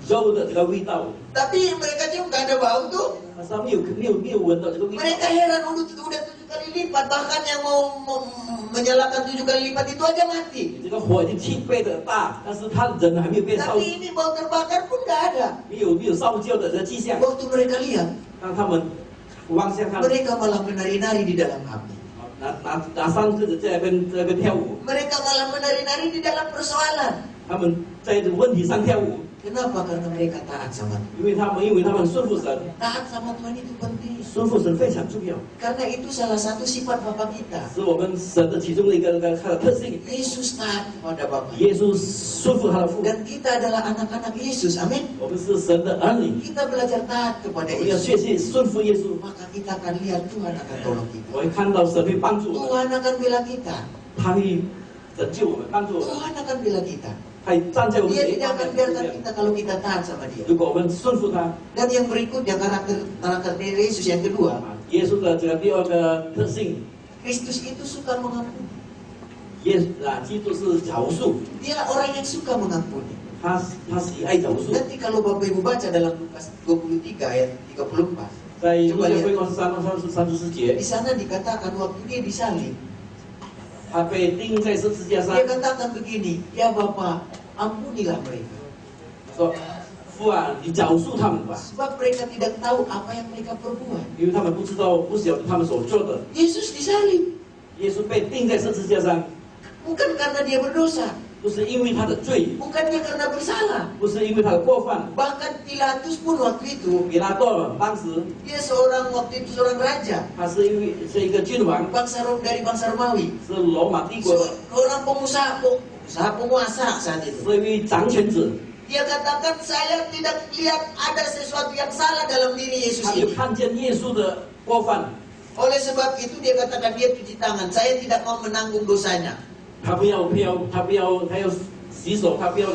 肉的这个味道。 Tapi mereka cium nggak ada bau tuh. 他们没有闻到这个味道。 Mereka heran udah 7 kali lipat. Bahkan yang mau menyalakan 7 kali lipat itu aja mati. 这个火已经气倍的大，但是他人还没有被烧， Tapi ini bau terbakar pun nggak ada. 没有烧焦的这个迹象。 Waktu mereka lihat, 让他们望向他们， mereka malah menari-nari di dalam api. 拿3个人在那边跳舞， Mereka malah menari-nari di dalam persoalan. 他们在这个问题上跳舞。 Kenapa? Karena mereka taat sama Tuhan. 因为他们顺服神， Taat sama Tuhan itu penting. 顺服神非常重要， Karena itu salah satu sifat Bapa kita. 是我们神的其中的一个它的特性。 Yesus taat kepada Bapa. 耶稣顺服他的父， Dan kita adalah anak-anak Yesus. Amin. 我们是神的儿女， Kita belajar taat kepada 我们要 Yesus. 学习顺服耶稣。 Maka kita akan lihat Tuhan akan tolong kita. 我会看到神会帮助我们， Tuhan akan bela kita. 他会拯救我们，帮助我们， Tuhan akan bela kita. 他会站在我们 Dia 这一 tidak 方 akan 面。 biarkan kita kalau kita taat sama Dia. 如果我们顺服他， Dan yang berikutnya karakter dari Yesus yang kedua, 耶稣的这个第2个特性， Kristus itu suka mengampuni. 基督是饶恕， Dia orang yang suka mengampuni. 他喜爱饶恕。 Nanti kalau Bapak Ibu baca dalam Lukas 23 ayat 34, 在路 Coba 加 lihat. 福音34节 Di，sana dikatakan waktu dia disalib, 他被钉在十字架上 dia，katakan begini, ya Bapa, ampunilah mereka. 说：“父啊，你饶恕他们吧， Sebab mereka tidak tahu apa yang mereka perbuat. 因为他们不知道，不晓得他们所做的。” Yesus disalib, 耶稣被钉在十字架上， bukan karena dia berdosa, 不是因为他的罪， bukan dia karena bersalah. 不是因为他的过犯。 Bahkan Pilatus pun waktu itu, 比拉多当时 dia waktu itu seorang raja, 他是一个君王， dari bangsa Romawi, 是罗马帝国的， seorang penguasa saat itu. 是一位掌权者。 Dia katakan saya tidak lihat ada sesuatu yang salah dalam diri Yesus 他就 ini. 看见耶稣的过犯， Oleh sebab itu dia katakan dia cuci tangan. Saya tidak mau menanggung dosanya. 他要洗手，他不要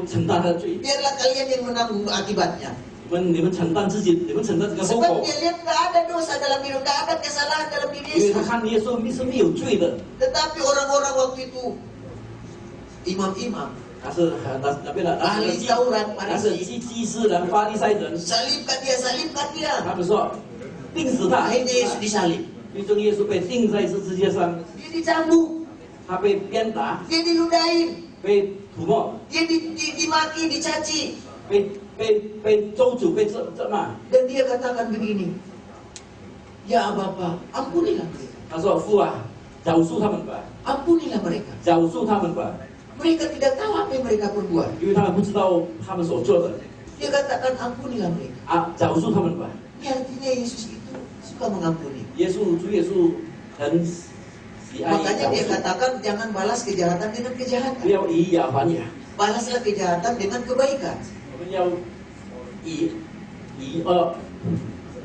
承担他的罪。 Biarlah kalian yang menanggung akibatnya. 你们承担自己，你们承担这个后 Sebab 果。 dia lihat nggak ada dosa dalam diri, nggak ada kesalahan dalam diri 因为他 Yesus. 看耶稣是没有罪的， Tetapi orang-orang waktu itu, imam-imam, 他是那边的， ahli Taurat, 他是 Farisi, 祭司人、法利赛人， salibkan dia. 他们说钉死他， Akhirnya Yesus disalib. 最终耶稣被钉在十字架上， Dia dicambuk, 他被鞭打， dia diludahin, 被涂抹， dia dimaki, dicaci. 被咒诅，被责骂。 Dan dia katakan begini, ya Bapa, ampunilah mereka. 他说：“父啊，饶恕他们吧， Ampunilah mereka. 饶恕他们吧， Mereka tidak tahu apa yang mereka perbuat. 因为他们不知道他们所做的 Dia katakan ampunilah mereka. 啊，饶恕他们吧。” Ini artinya Yesus itu suka mengampuni. 主耶稣很喜爱 Makanya 饶 dia 恕， katakan jangan balas kejahatan dengan 不 kejahatan. 要以牙还牙， Balaslah kejahatan dengan kebaikan. 我们要以恶。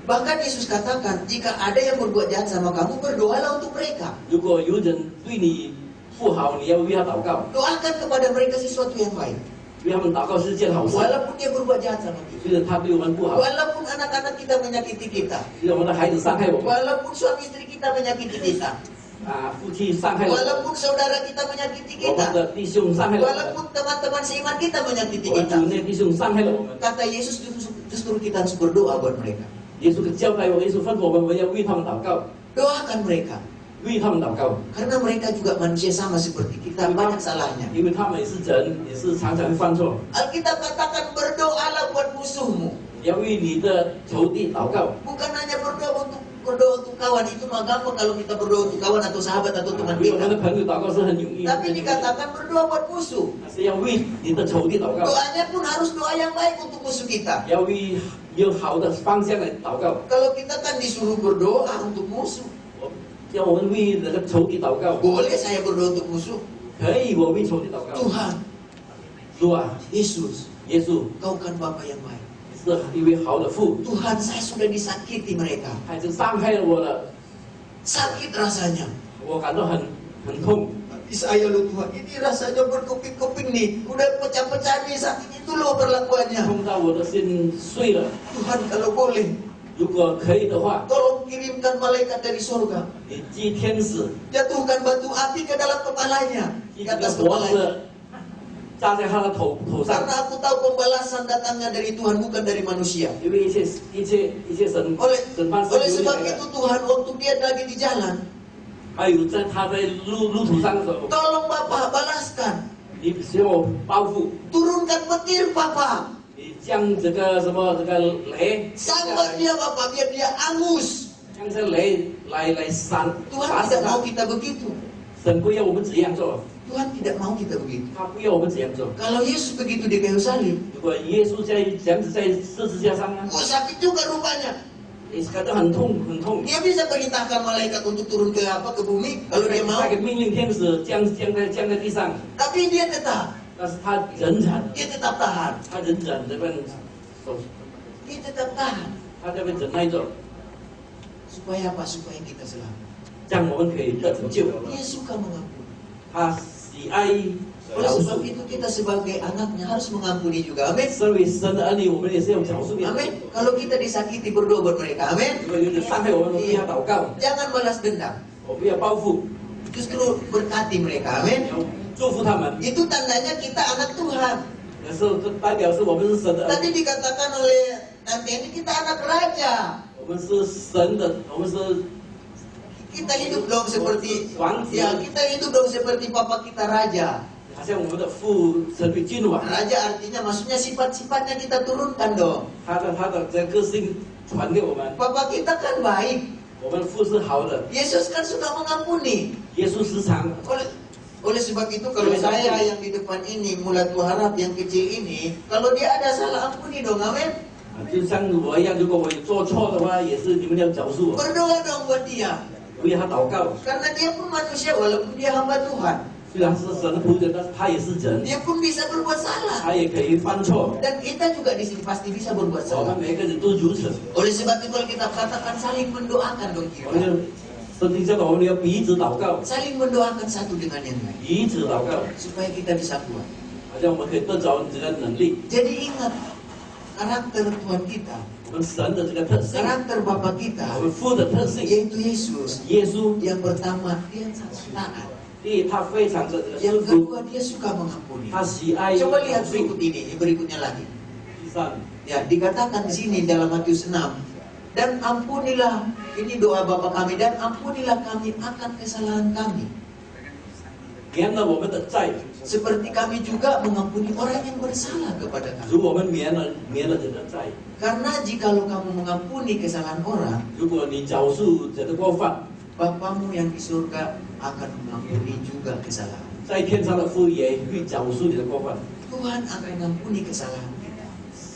Bahkan Yesus katakan, jika ada yang berbuat jahat sama kamu, berdoalah untuk mereka. 如果有人对你不好，你要为他祷告， Doakan kepada mereka sesuatu yang baik. 为他们祷告是件好事。 Walaupun dia berbuat jahat sama kita. 虽然他对我们不好， Walaupun anak-anak kita menyakiti kita. 虽然我们的孩子伤害我们， Walaupun suami istri kita menyakiti kita. 夫妻伤害我们， Walaupun saudara kita menyakiti 我们 kita. 的弟兄伤害了我们， Walaupun teman-teman seiman kita menyakiti 我们 kita. 主内弟兄伤害了我们。 Kata Yesus justru kita harus berdoa buat mereka. 耶稣交代我，耶稣吩咐我们要为他们祷告， Doakan mereka. 为他们祷告， Karena mereka juga manusia sama seperti kita, banyak salahnya. 因为他们也是人，也是常常会犯错。 Alkitab katakan berdoalah buat musuhmu. 要为你的仇敌祷告， Bukan hanya berdoa untuk kawan. Itu mah gampang kalau kita berdoa untuk kawan atau sahabat atau teman 为我们的 kita. 朋友祷告是很容易， Tapi dikatakan berdoa buat musuh. 是要为你的仇敌祷告， Doanya pun harus doa yang baik untuk musuh kita. 要为有好的方向来祷告。 Kalau kita kan disuruh berdoa untuk musuh. 要我们为那个仇敌祷告， Boleh saya berdoa untuk musuh? 可以，我为仇敌祷告。 Tuhan, 主啊， Yesus, 耶稣 Kau kan Bapa yang baik. 是一位好的父， Tuhan, saya sudah disakiti mereka. 孩子伤害了我了， Sakit rasanya. 我感到很痛。 Tapi saya loh Tuhan, ini rasanya berkeping-keping nih. Udah pecah-pecah nih, sakit itu loh perlakuannya. 痛到我的心碎了。 Tuhan kalau boleh, 如果可以的话， tolong kirimkan malaikat dari surga. 你寄天使， Jatuhkan batu api ke dalam kepalanya. 寄 Di 这个 atas 活 kepalanya. 着扎在他的头上， Karena aku tahu pembalasan datangnya dari Tuhan, bukan dari manusia. 因为一切审 Oleh 判是 oleh 由你 sebab 来 itu 的。 Tuhan waktu dia lagi di jalan, 还有他在路途上的时候， tolong Bapak balaskan. 你需要报复， Turunkan petir Bapak. 你将这个雷， Sambat dia Bapak, biar dia angus. 将这雷来杀 Tuhan 杀死 tidak mau 他。 kita begitu. 神不要我们这样做， Tuhan tidak mau kita begitu. 他不要我们这样做。 Kalau Yesus begitu di kayu salib, 如果耶稣这样子在十字架上呢， sakit juga rupanya. 你感到很痛很痛。 Dia bisa perintahkan malaikat untuk turun ke bumi kalau dia mau. 他给命令天使降在地上， Tapi dia tetap 但是他忍忍， tahan. 他忍忍这份手， Dia tetap tahan. 他这份忍耐着， Supaya apa? Supaya kita selamat. 这样我们可以得救。 Dia suka mengampuni. 他喜爱 Oleh 饶 sebab 恕。 itu kita sebagai anaknya harus mengampuni juga. Amin. 身为神的儿女，我们也是要饶恕别人。 Amin. Kalau kita disakiti berdoa buat mereka. Amin. 如果有人伤害我们，我们不要祷告， Jangan balas dendam. 我不要报复， Justru berkati mereka. Amin. 要祝福他们。 Itu tandanya kita anak Tuhan. 有时候这代表是我们是神的儿女。 Tadi dikatakan oleh Nanti ini kita anak raja. 我们是神的，我们是 Kita hidup dong seperti 王子， ya kita hidup dong seperti papa kita raja. 好像我们的父成为君王， Raja artinya maksudnya sifat-sifatnya kita turunkan dong. 他的这个性传给我们。 Papa kita kan baik. 我们的父是好的， Yesus kan suka mengampuni. 耶稣时常 Oleh sebab itu kalau saya yang di depan ini Mulatul Harap yang kecil ini, kalau dia ada salah ampuni dong, amin. 就像我一样，如果我有做错的话，也是你们要饶恕我， Berdoa dong buat dia. 为他祷告。 Karena dia pun manusia walaupun dia hamba Tuhan. 虽然是神的仆人，但是他也是人， Dia pun bisa berbuat salah. 他也可以犯错。 Dan kita juga di sini pasti bisa berbuat 我 salah. 们每个人都如此。 Oleh sebab itu kita katakan saling mendoakan dong 我们 kita. 就圣经教导我们要彼此祷告， Saling mendoakan satu dengan yang lain 彼此祷告， supaya kita bisa kuat. 好像我们可以得着这个能力。 Jadi ingat karakter Tuhan kita, 我们神的这个特性， karakter Bapa 我 kita 们父的特性， yaitu Yesus. 耶稣， Yang pertama dia sangat taat. 第一，他非常的这 Yang 个顺服， kedua dia suka mengampuni. 他喜爱 Coba lihat 饶恕。 berikut ini, berikutnya lagi. 第三， Ya, dikatakan di sini dalam Matius 6, dan ampunilah, ini doa Bapa kami, dan ampunilah kami akan kesalahan kami. 免了我们的债， Seperti kami juga mengampuni orang yang bersalah kepada kami. 如果我们免了人的债， Karena jikalau kamu mengampuni kesalahan orang, 如果你饶恕人的过犯， Bapamu yang di surga akan mengampuni juga kesalahan. 在天上的父也会饶恕你的过犯， Tuhan akan mengampuni kesalahan kita.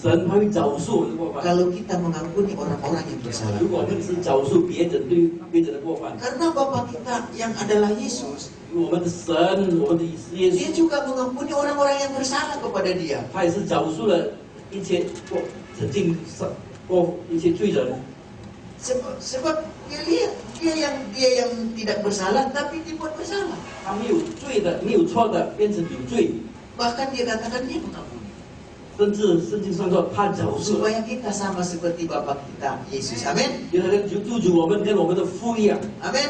神他会饶恕我们的过犯。 Kalau kita mengampuni orang-orang yang bersalah. 如果我们是饶恕别人对别人的过犯， Karena Bapa kita yang adalah Yesus, 我们的神，我们的耶 dia 稣， juga mengampuni orang-orang yang bersalah kepada dia. 他也是饶恕了一切曾经过一些罪人。 Sebab dia lihat dia yang tidak bersalah tapi dibuat bersalah. 他没有罪的，没有错的，变成有罪， Bahkan dia katakan dia mengampuni. 甚至圣经上说他饶恕了， Supaya kita sama seperti Bapa kita Yesus. Amin. 因为他就祝福我们跟我们的父一样。 Amin.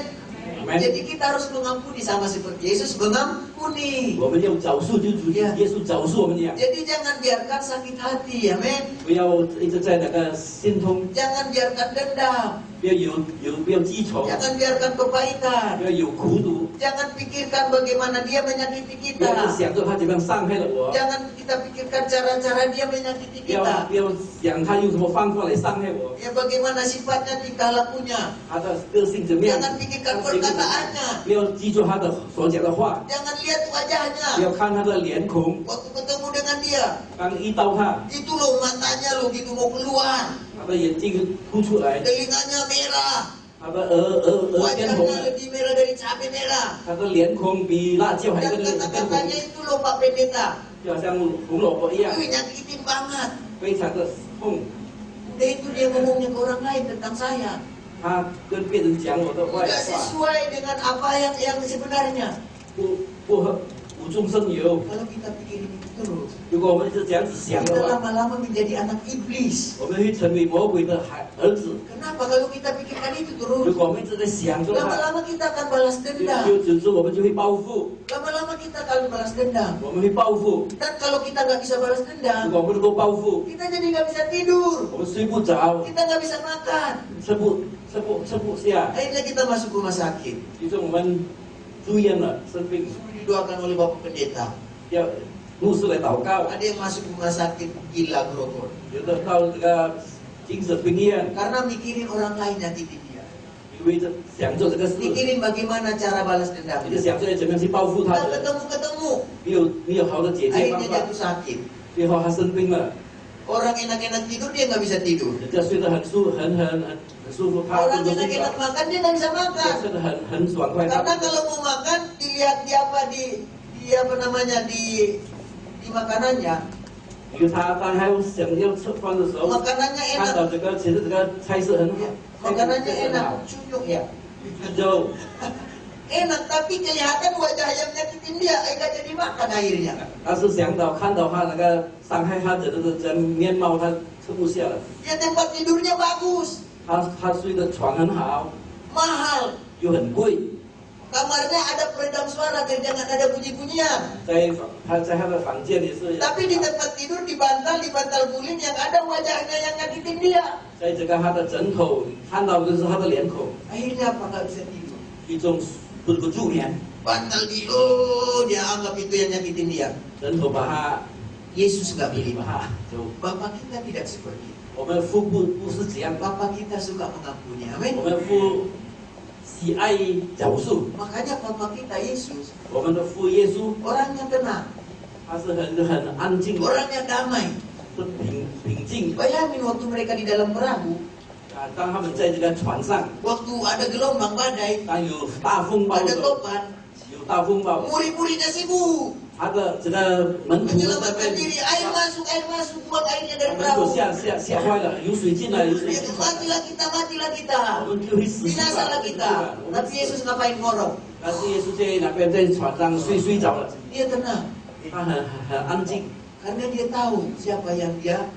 Amin. Jadi kita harus mengampuni sama seperti Yesus mengampuni. 我们要饶恕，就如 Yeah. 耶稣饶恕我们一样， Jadi jangan biarkan sakit hati. Amin. 不要一直在那个心痛， Jangan biarkan dendam. 不要不要记仇， Jangan biarkan kepahitan. 不要有苦毒， Jangan pikirkan bagaimana dia menyakiti 不要 kita. 想着他怎么样伤害了我， Jangan kita pikirkan cara-cara dia menyakiti 不要 kita. 不要想他用什么方法来伤害我， Ya bagaimana sifatnya, tingkah lakunya. 他的个性怎么样， Jangan pikirkan 他行为怎么样 perkataannya. 不要记住他的所讲的话， Jangan lihat 不 wajahnya. 要看他的脸孔， Waktu ketemu dengan dia, 刚遇到他， itu loh matanya loh gitu mau keluar. 他的眼睛凸出来， Telinganya merah. 他的耳边红 Wajahnya 了， lebih merah dari cabai merah. 他的脸孔比辣椒还 Dan 更红， kata-katanya itu loh Pak Pendeta. 就好像红萝卜一样， Nyakitin banget. 非常的痛。 Udah itu dia ngomongnya ke orang lain tentang saya. 他跟别人讲我的坏 Tidak 话， sesuai dengan apa yang sebenarnya. 无中生有。 Kalau kita pikirin itu terus, 如果我们一直这样子想 kita 的话， lama-lama menjadi anak iblis. 我们会成为魔鬼的儿子。 Kenapa kalau kita pikirkan itu 如 terus? 果我们一直在想着他， Lama-lama kita akan balas 就 dendam. 就是我们就会报复， Lama-lama kita akan balas dendam. 我们会报复。 Dan kalau kita nggak bisa balas 如 dendam, 果我们能够报复， kita jadi nggak bisa tidur. 我们睡不着， Kita nggak bisa makan. 吃不下， Akhirnya kita masuk rumah sakit. 就是我们住院了，生病， Didoakan oleh Bapak Pendeta. 要牧师来祷告， Ada yang masuk rumah sakit gila grogol. 有的到这个精神病院， Karena mikirin orang lain nyakitin dia. 因为想做这个事， Mikirin bagaimana cara balas dendam. 你就想着怎么样去报复他 Tak 的， ketemu-ketemu. 没有好的解决 Akhirnya 方法， jatuh sakit. 最后他生病了， Orang enak-enak tidur dia nggak bisa tidur. 人家睡得很舒服，他 Orang 不能睡 enak-enak 觉， makan dia nggak bisa 他 makan. 睡得很爽快，他 Karena kalau mau makan dilihat di apa di apa namanya di makanannya. 因为他还要想要吃饭的时候， Makanannya 看 enak. 到这个其实这个菜是很好， Makanannya enak, cucuk ya. 就 Enak tapi kelihatan wajah yang nyakitin dia, nggak jadi makan akhirnya. 但是看到他那个伤害他的那个人面貌，他吃不下了。 Ya tempat tidurnya bagus, 他睡的床很好， mahal. 又很贵， Kamarnya ada peredam suara, dan jangan ada bunyi-bunyian. 在他的房间里是， Tapi di tempat tidur, di bantal guling yang ada wajahnya yang nyakitin dia. 在这个他的枕头看到的是他的脸孔， Akhirnya apa, nggak bisa tidur. 一种不助眠， Bantal dia anggap itu yang nyakitin dia. 枕头把他 Yesus nggak pilih. 把他就， Bapak kita tidak seperti itu. 我们父不是这样， Bapak kita suka mengampuni. Amin. 我们父喜爱饶恕， Makanya Bapak kita Yesus 我们的父耶稣 orangnya tenang, 他是很安静的， orangnya damai. 是平静。 Bayangin waktu mereka di dalam perahu, 啊，当他们在这个船上， waktu ada gelombang badai, 当有大风暴的 ada 时候， topan, 有大风暴， murid-muridnya sibuk 他的这个门徒在 menyelamatkan 被 diri. Air masuk, buang airnya dari 门徒 perahu. 吓坏了，有水进来，有水 Dia 进来， matilah kita, 我们就会死去 binasalah 吧。 kita. Tapi Yesus ngapain ngorok? 但是耶稣在那边在船上睡着了， Dia tenang, 他很安静， karena dia tahu siapa yang dia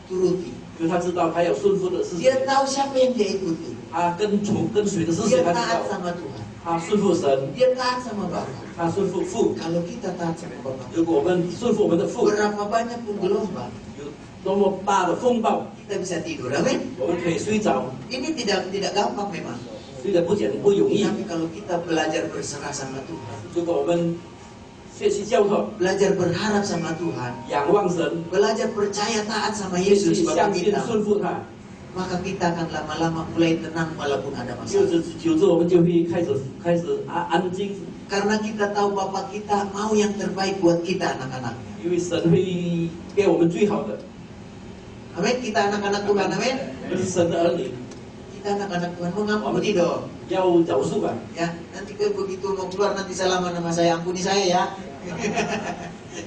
turuti. 因为他知道他要顺服的是 Dia 谁， tahu siapa yang dia ikuti. 他跟随的是谁， Dia 他知 taat 道， sama Tuhan. 他顺服神， Dia taat sama Bapa. 他顺服父。 Kalau kita taat sama Bapa, 如果我们顺服我们的父， berapa banyak pun gelombang, 有多么大的风暴， kita bisa tidur. Amin. 我们可以睡着， Ini tidak gampang memang. 睡得不容易。 Tapi kalau kita belajar berserah sama Tuhan, 如果我们学习交托， belajar berharap sama Tuhan, 仰望神， belajar percaya taat sama 学 Yesus 习 Bapa 相信 kita, 顺服他， maka kita akan lama-lama mulai tenang walaupun ada 就 masalah. 是久之我们就会开始安静， Karena kita tahu Bapa kita mau yang terbaik buat kita anak-anaknya. 因为神会给我们最好的。 Amin. Kita anak-anak Tuhan. Amin. 我们是神的儿女， Kita anak-anak Tuhan mengampuni dong. 要饶恕吧。 Ya, nanti begitu mau keluar nanti salaman sama saya, ampuni saya ya.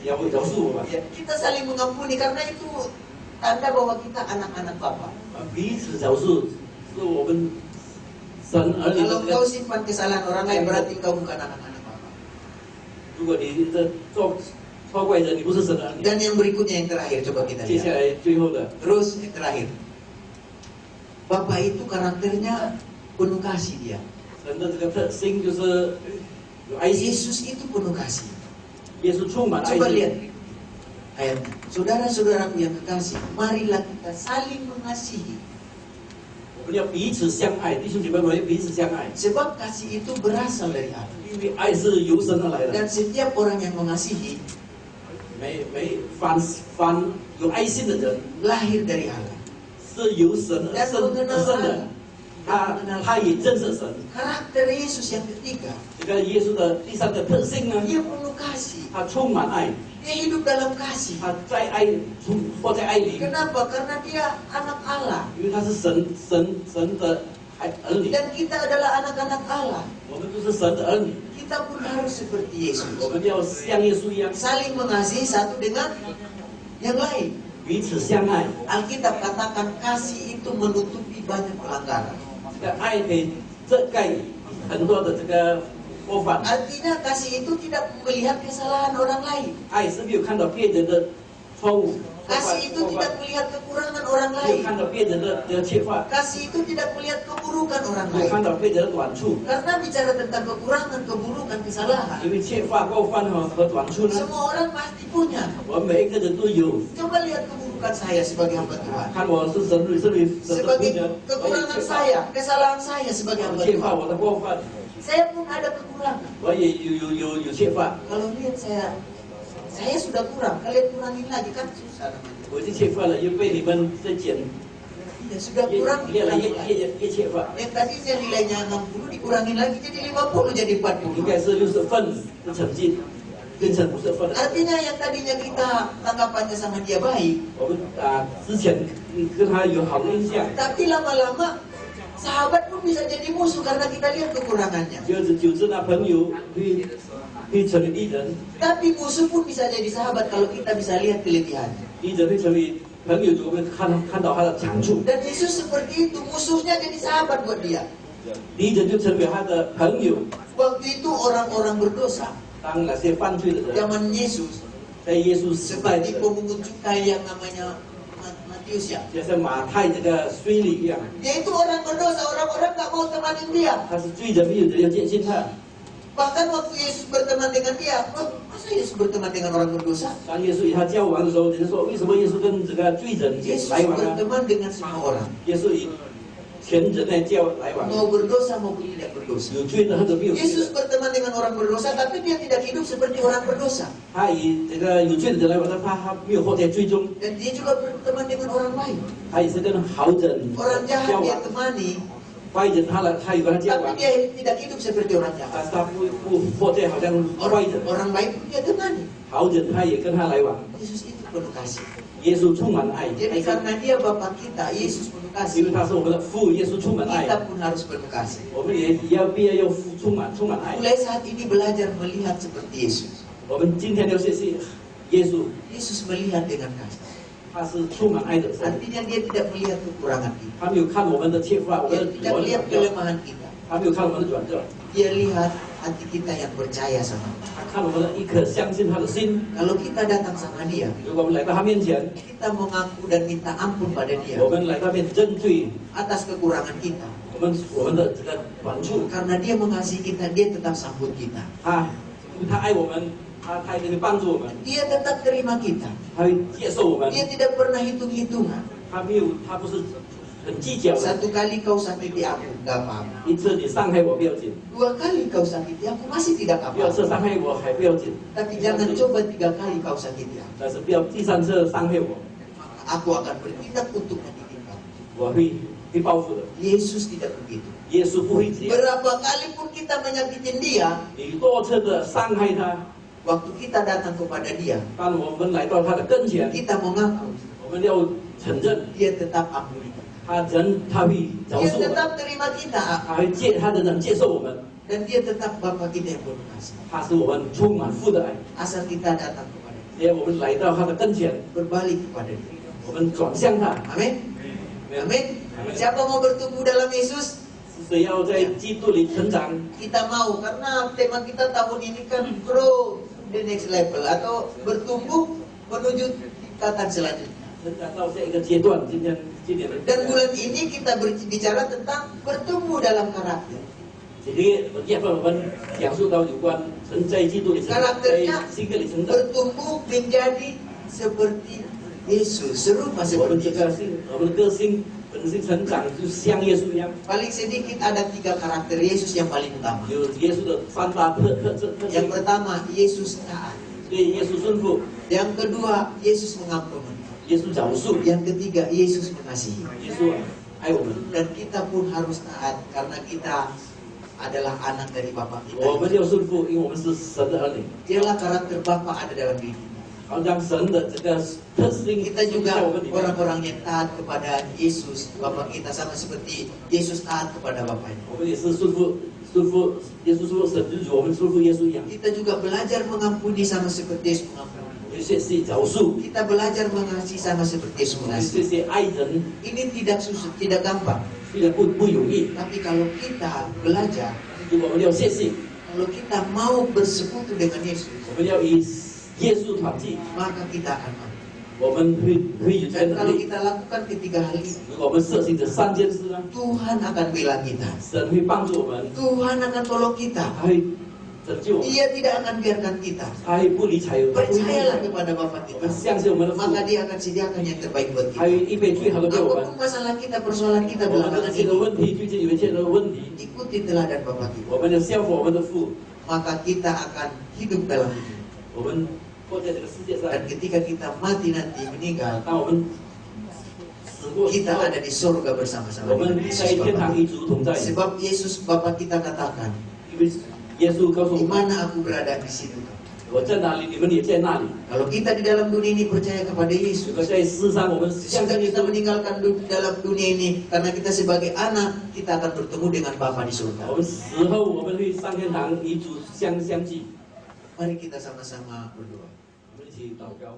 要饶恕我吧。 Ya, kita saling mengampuni karena itu tanda bahwa kita anak-anak Bapa. 彼此饶恕是我们神儿女的 Kalau 这 kau 个。 simpan kesalahan orang lain berarti kau bukan anak-anak Bapa. 如果你这做错怪人，你不是神的儿女。 Dan yang berikutnya yang terakhir coba kita 接下 lihat. 来最后的， Terus yang terakhir. Bapa itu karakternya penuh kasih dia. 神的这个特性就是有爱心， Yesus itu penuh kasih. 耶稣充满爱 Coba 心。 lihat ayatnya. Saudara-saudaraku yang kekasih, marilah kita saling mengasihi. 我们要彼此相爱，弟兄姐妹们要彼此相爱， Sebab kasih itu berasal dari Allah. 因为爱是由神而来的。 Dan setiap orang yang mengasihi 凡有爱心的人 lahir dari Allah. 是由神而生的，他也认识神。 Karakter Yesus yang ketiga, 这个耶稣的第三个特性呢， dia penuh kasih. 他充满爱， Dia hidup dalam kasih. 他在爱活在爱里， Kenapa? Karena dia anak Allah. 因为他是神的儿女， Dan kita adalah anak-anak Allah. 我们都是神的儿女， Kita pun harus seperti Yesus. 我们要像耶稣一样， Saling mengasihi satu dengan yang lain. 彼此相爱。 Alkitab katakan kasih itu menutupi banyak pelanggaran. 这个爱可以遮盖很多的这个过犯。 Artinya kasih itu tidak melihat kesalahan orang lain. 爱是没有看到别人的错误， Kasih itu tidak melihat kekurangan orang 没有 lain. 看到别人的缺乏， Kasih itu tidak melihat keburukan orang 没有看 lain. 到别人的短处。 Karena bicara tentang kekurangan, keburukan, kesalahan, 因为缺乏、过犯和短处呢， semua orang pasti punya. 我们每一个人都有。 Coba lihat keburukan saya sebagai hamba Tuhan. 看我是神的仆 Sebagai 人，我也 kekurangan 缺乏， saya, kesalahan saya sebagai 我 hamba 缺乏 Tuhan. 我的过犯， Saya pun ada kekurangan. 我也有缺乏， Kalau lihat saya sudah kurang, kalian kurangin lagi kan susah namanya. 我已经缺乏了，又被你们在减， Ya sudah 越 kurang 越来 dikurangin lagi. 越缺乏， Yang tadinya nilainya 60 dikurangin lagi jadi 50 jadi 40. 应该是60分的成绩，变成50分了。 Artinya yang tadinya kita tanggapannya sama dia baik, 我们之前跟他有好的印象， tapi lama-lama sahabat pun bisa jadi musuh karena kita lihat kekurangannya. 久之那朋友会成为敌人， Tapi musuh pun bisa jadi sahabat kalau kita bisa lihat kelebihannya. 敌人会成为朋友，我们看到他的长处， Dan Yesus seperti itu, musuhnya jadi sahabat buat dia. 敌人就成为他的朋友。 Waktu itu orang-orang berdosa, 当那些犯罪的人 zaman Yesus, 在耶稣时代 seperti 的， pemungut cukai yang namanya Matius ya. 就像马太这个税吏一样， Dia itu orang berdosa, orang-orang gak mau temanin dia. 他是罪人，没有人要接近他。Bahkan waktu Yesus berteman dengan dia, masa Yesus berteman dengan orang berdosa? 当耶稣与他交往的时候，人家说为什么耶稣跟这个罪人 Yesus 来往啊？ berteman dengan semua orang. 耶稣与全人类来往， Mau berdosa maupun tidak berdosa. 有罪的或者没有罪 Yesus 的， berteman dengan orang berdosa, tapi dia tidak hidup seperti orang berdosa. 他与这个有罪的人来往，但他没有活在罪中， Dan dia juga berteman dengan orang baik. 他也是跟好人 Orang 交 jahat dia 往， temani, 坏人他也跟他交 tapi 往， dia tidak hidup seperti orang 但 jahat. 是他不活在好像坏人， Orang baik pun dia temani. 好人他也跟他来往。 Yesus itu penuh kasih. 耶稣充满爱， Jadi karena dia Bapa kita, Yesus penuh 因 kasih, 为他是我们的父，耶稣充满爱， kita pun harus penuh kasih. 我们也必要充满爱。 Mulai saat ini belajar melihat seperti Yesus. 我们今天要学习耶稣， Yesus melihat dengan kasih. 他是充满爱的神， Artinya dia tidak melihat kekurangan kita. 他没有看我们的缺乏，我 Dia 们的 tidak 软 melihat 弱， kelemahan kita. 他没有看我们的软弱， Dia lihat hati kita yang percaya sama dia. 他看我们的一颗相信他的心。 Kalau kita datang sama dia, 如果我们来到他面前， kita mengaku dan minta ampun pada dia 我们来到面认罪， atas kekurangan kita. 我们的这个短处， Karena dia mengasihi kita, dia tetap sambut kita. 因为他爱我们，他一定会帮助我们， Dia tetap terima kita. 他会接受我们， Dia tidak pernah hitung-hitungan. 他不是很计较的。 Satu kali kau sakiti aku, gak apa-apa. 一次你伤害我不要紧， Dua kali kau sakiti aku, masih tidak 第二次 apa-apa. 伤害我还不要紧， Tapi jangan coba 3 kali kau sakiti aku. 但是不要第三次伤害我， Aku akan bertindak untuk menyakiti kamu. 我会报复的。 Yesus tidak begitu. 耶稣不会这样， Berapa kali pun kita menyakitin dia, 你多次的伤害他， waktu kita datang kepada dia, 当我们来到他的跟前， kita mengaku, 我们要承认 dia tetap ampuni kita. 他会饶 Dia 恕我们， tetap terima kita, 他会他仍然接受我们， dan dia tetap Bapa kita yang penuh kasih. 他是我们充满父的爱。 Asal kita datang kepada dia, 只要我们来到他的跟前， berbalik kepada dia. 我们转向他， Amin. Amin. Siapa mau bertumbuh dalam Yesus? 谁要在基督里成长？ Kita mau, karena tema kita tahun ini kan grow the next level atau bertumbuh menuju tingkatan selanjutnya. 成长到下一个阶段。今年的 Dan bulan ini kita berbicara tentang bertumbuh dalam karakter. jadi 月份我们讲述到有关神在基督里成长，在 Karakternya 性格里成长。 bertumbuh menjadi seperti Yesus, serupa 我们 seperti 这个 Yesus. 性，我们的个性本性成长，就像耶稣一样， Paling sedikit ada 3 karakter Yesus yang paling utama. 有耶稣的3大特 Yang 性。 pertama, Yesus taat. 对耶稣顺服， Yang kedua, Yesus mengampuni. 耶稣饶恕， Yang ketiga, Yesus mengasihi. 耶稣爱我们。 Dan kita pun harus taat karena kita adalah anak dari Bapa 我们 kita. 要顺服，因为我们是神的儿女。 Dialah karakter Bapa ada dalam diri kita. 好像神的这个特性 Kita 在 juga 我们里面。 orang-orang yang taat kepada Yesus, Bapa kita, sama seperti Yesus taat kepada Bapaknya. 我们也是顺服耶稣顺服神，就是我们顺服耶稣一样。 Kita juga belajar mengampuni sama seperti Yesus mengampuni. 我们学习饶恕， Kita belajar mengasihi sama seperti Yesus 我们 mengasihi. 学习爱人， Ini tidak susah, tidak gampang. 虽然不容易， Tapi kalau kita belajar, 如果我们要学习， kalau kita mau bersekutu dengan Yesus, 我们要与耶稣团契， maka kita akan mampu. 我们会有这 Dan 能 kalau 力。 kita lakukan ketiga hal ini, 如果我们设行这3件事呢， Tuhan akan bela kita. 神会帮助我们， Tuhan akan tolong kita. 他会拯救我们， Dia tidak akan biarkan kita. 他会不理睬我们。 Percayalah kepada Bapa 我 kita. 们相信我们的父， Maka dia akan sediakan yang terbaik buat 他会 kita. 预备最好的给我们。 Apapun masalah kita, persoalan kita 我们 belakangan 这些的 ini, 问题，最近有一些的问题， ikuti teladan Bapa kita. 我们要效法我们的父， Maka kita akan hidup dalam hidup. 我们活在这个世界上。 Dan ketika kita mati nanti meninggal, 当我们死过之 kita 后， ada di surga 我 bersama-sama 们 dengan 在 Yesus 天堂 Bapa. 与主同在。 Sebab Yesus Bapa kita katakan, 因为耶稣告诉 di 我们， mana aku berada di situ. 我在哪里，你们也在那里。 Kalau kita di dalam dunia ini percaya kepada 如 Yesus, 果在世上我们相 Sesudah 信耶 kita 稣， meninggalkan dalam dunia ini, karena kita sebagai anak, kita akan bertemu dengan Bapa di 我 surga. 们死后我们会上天堂与主相聚。 Mari kita sama-sama berdoa. 我们一起祷告。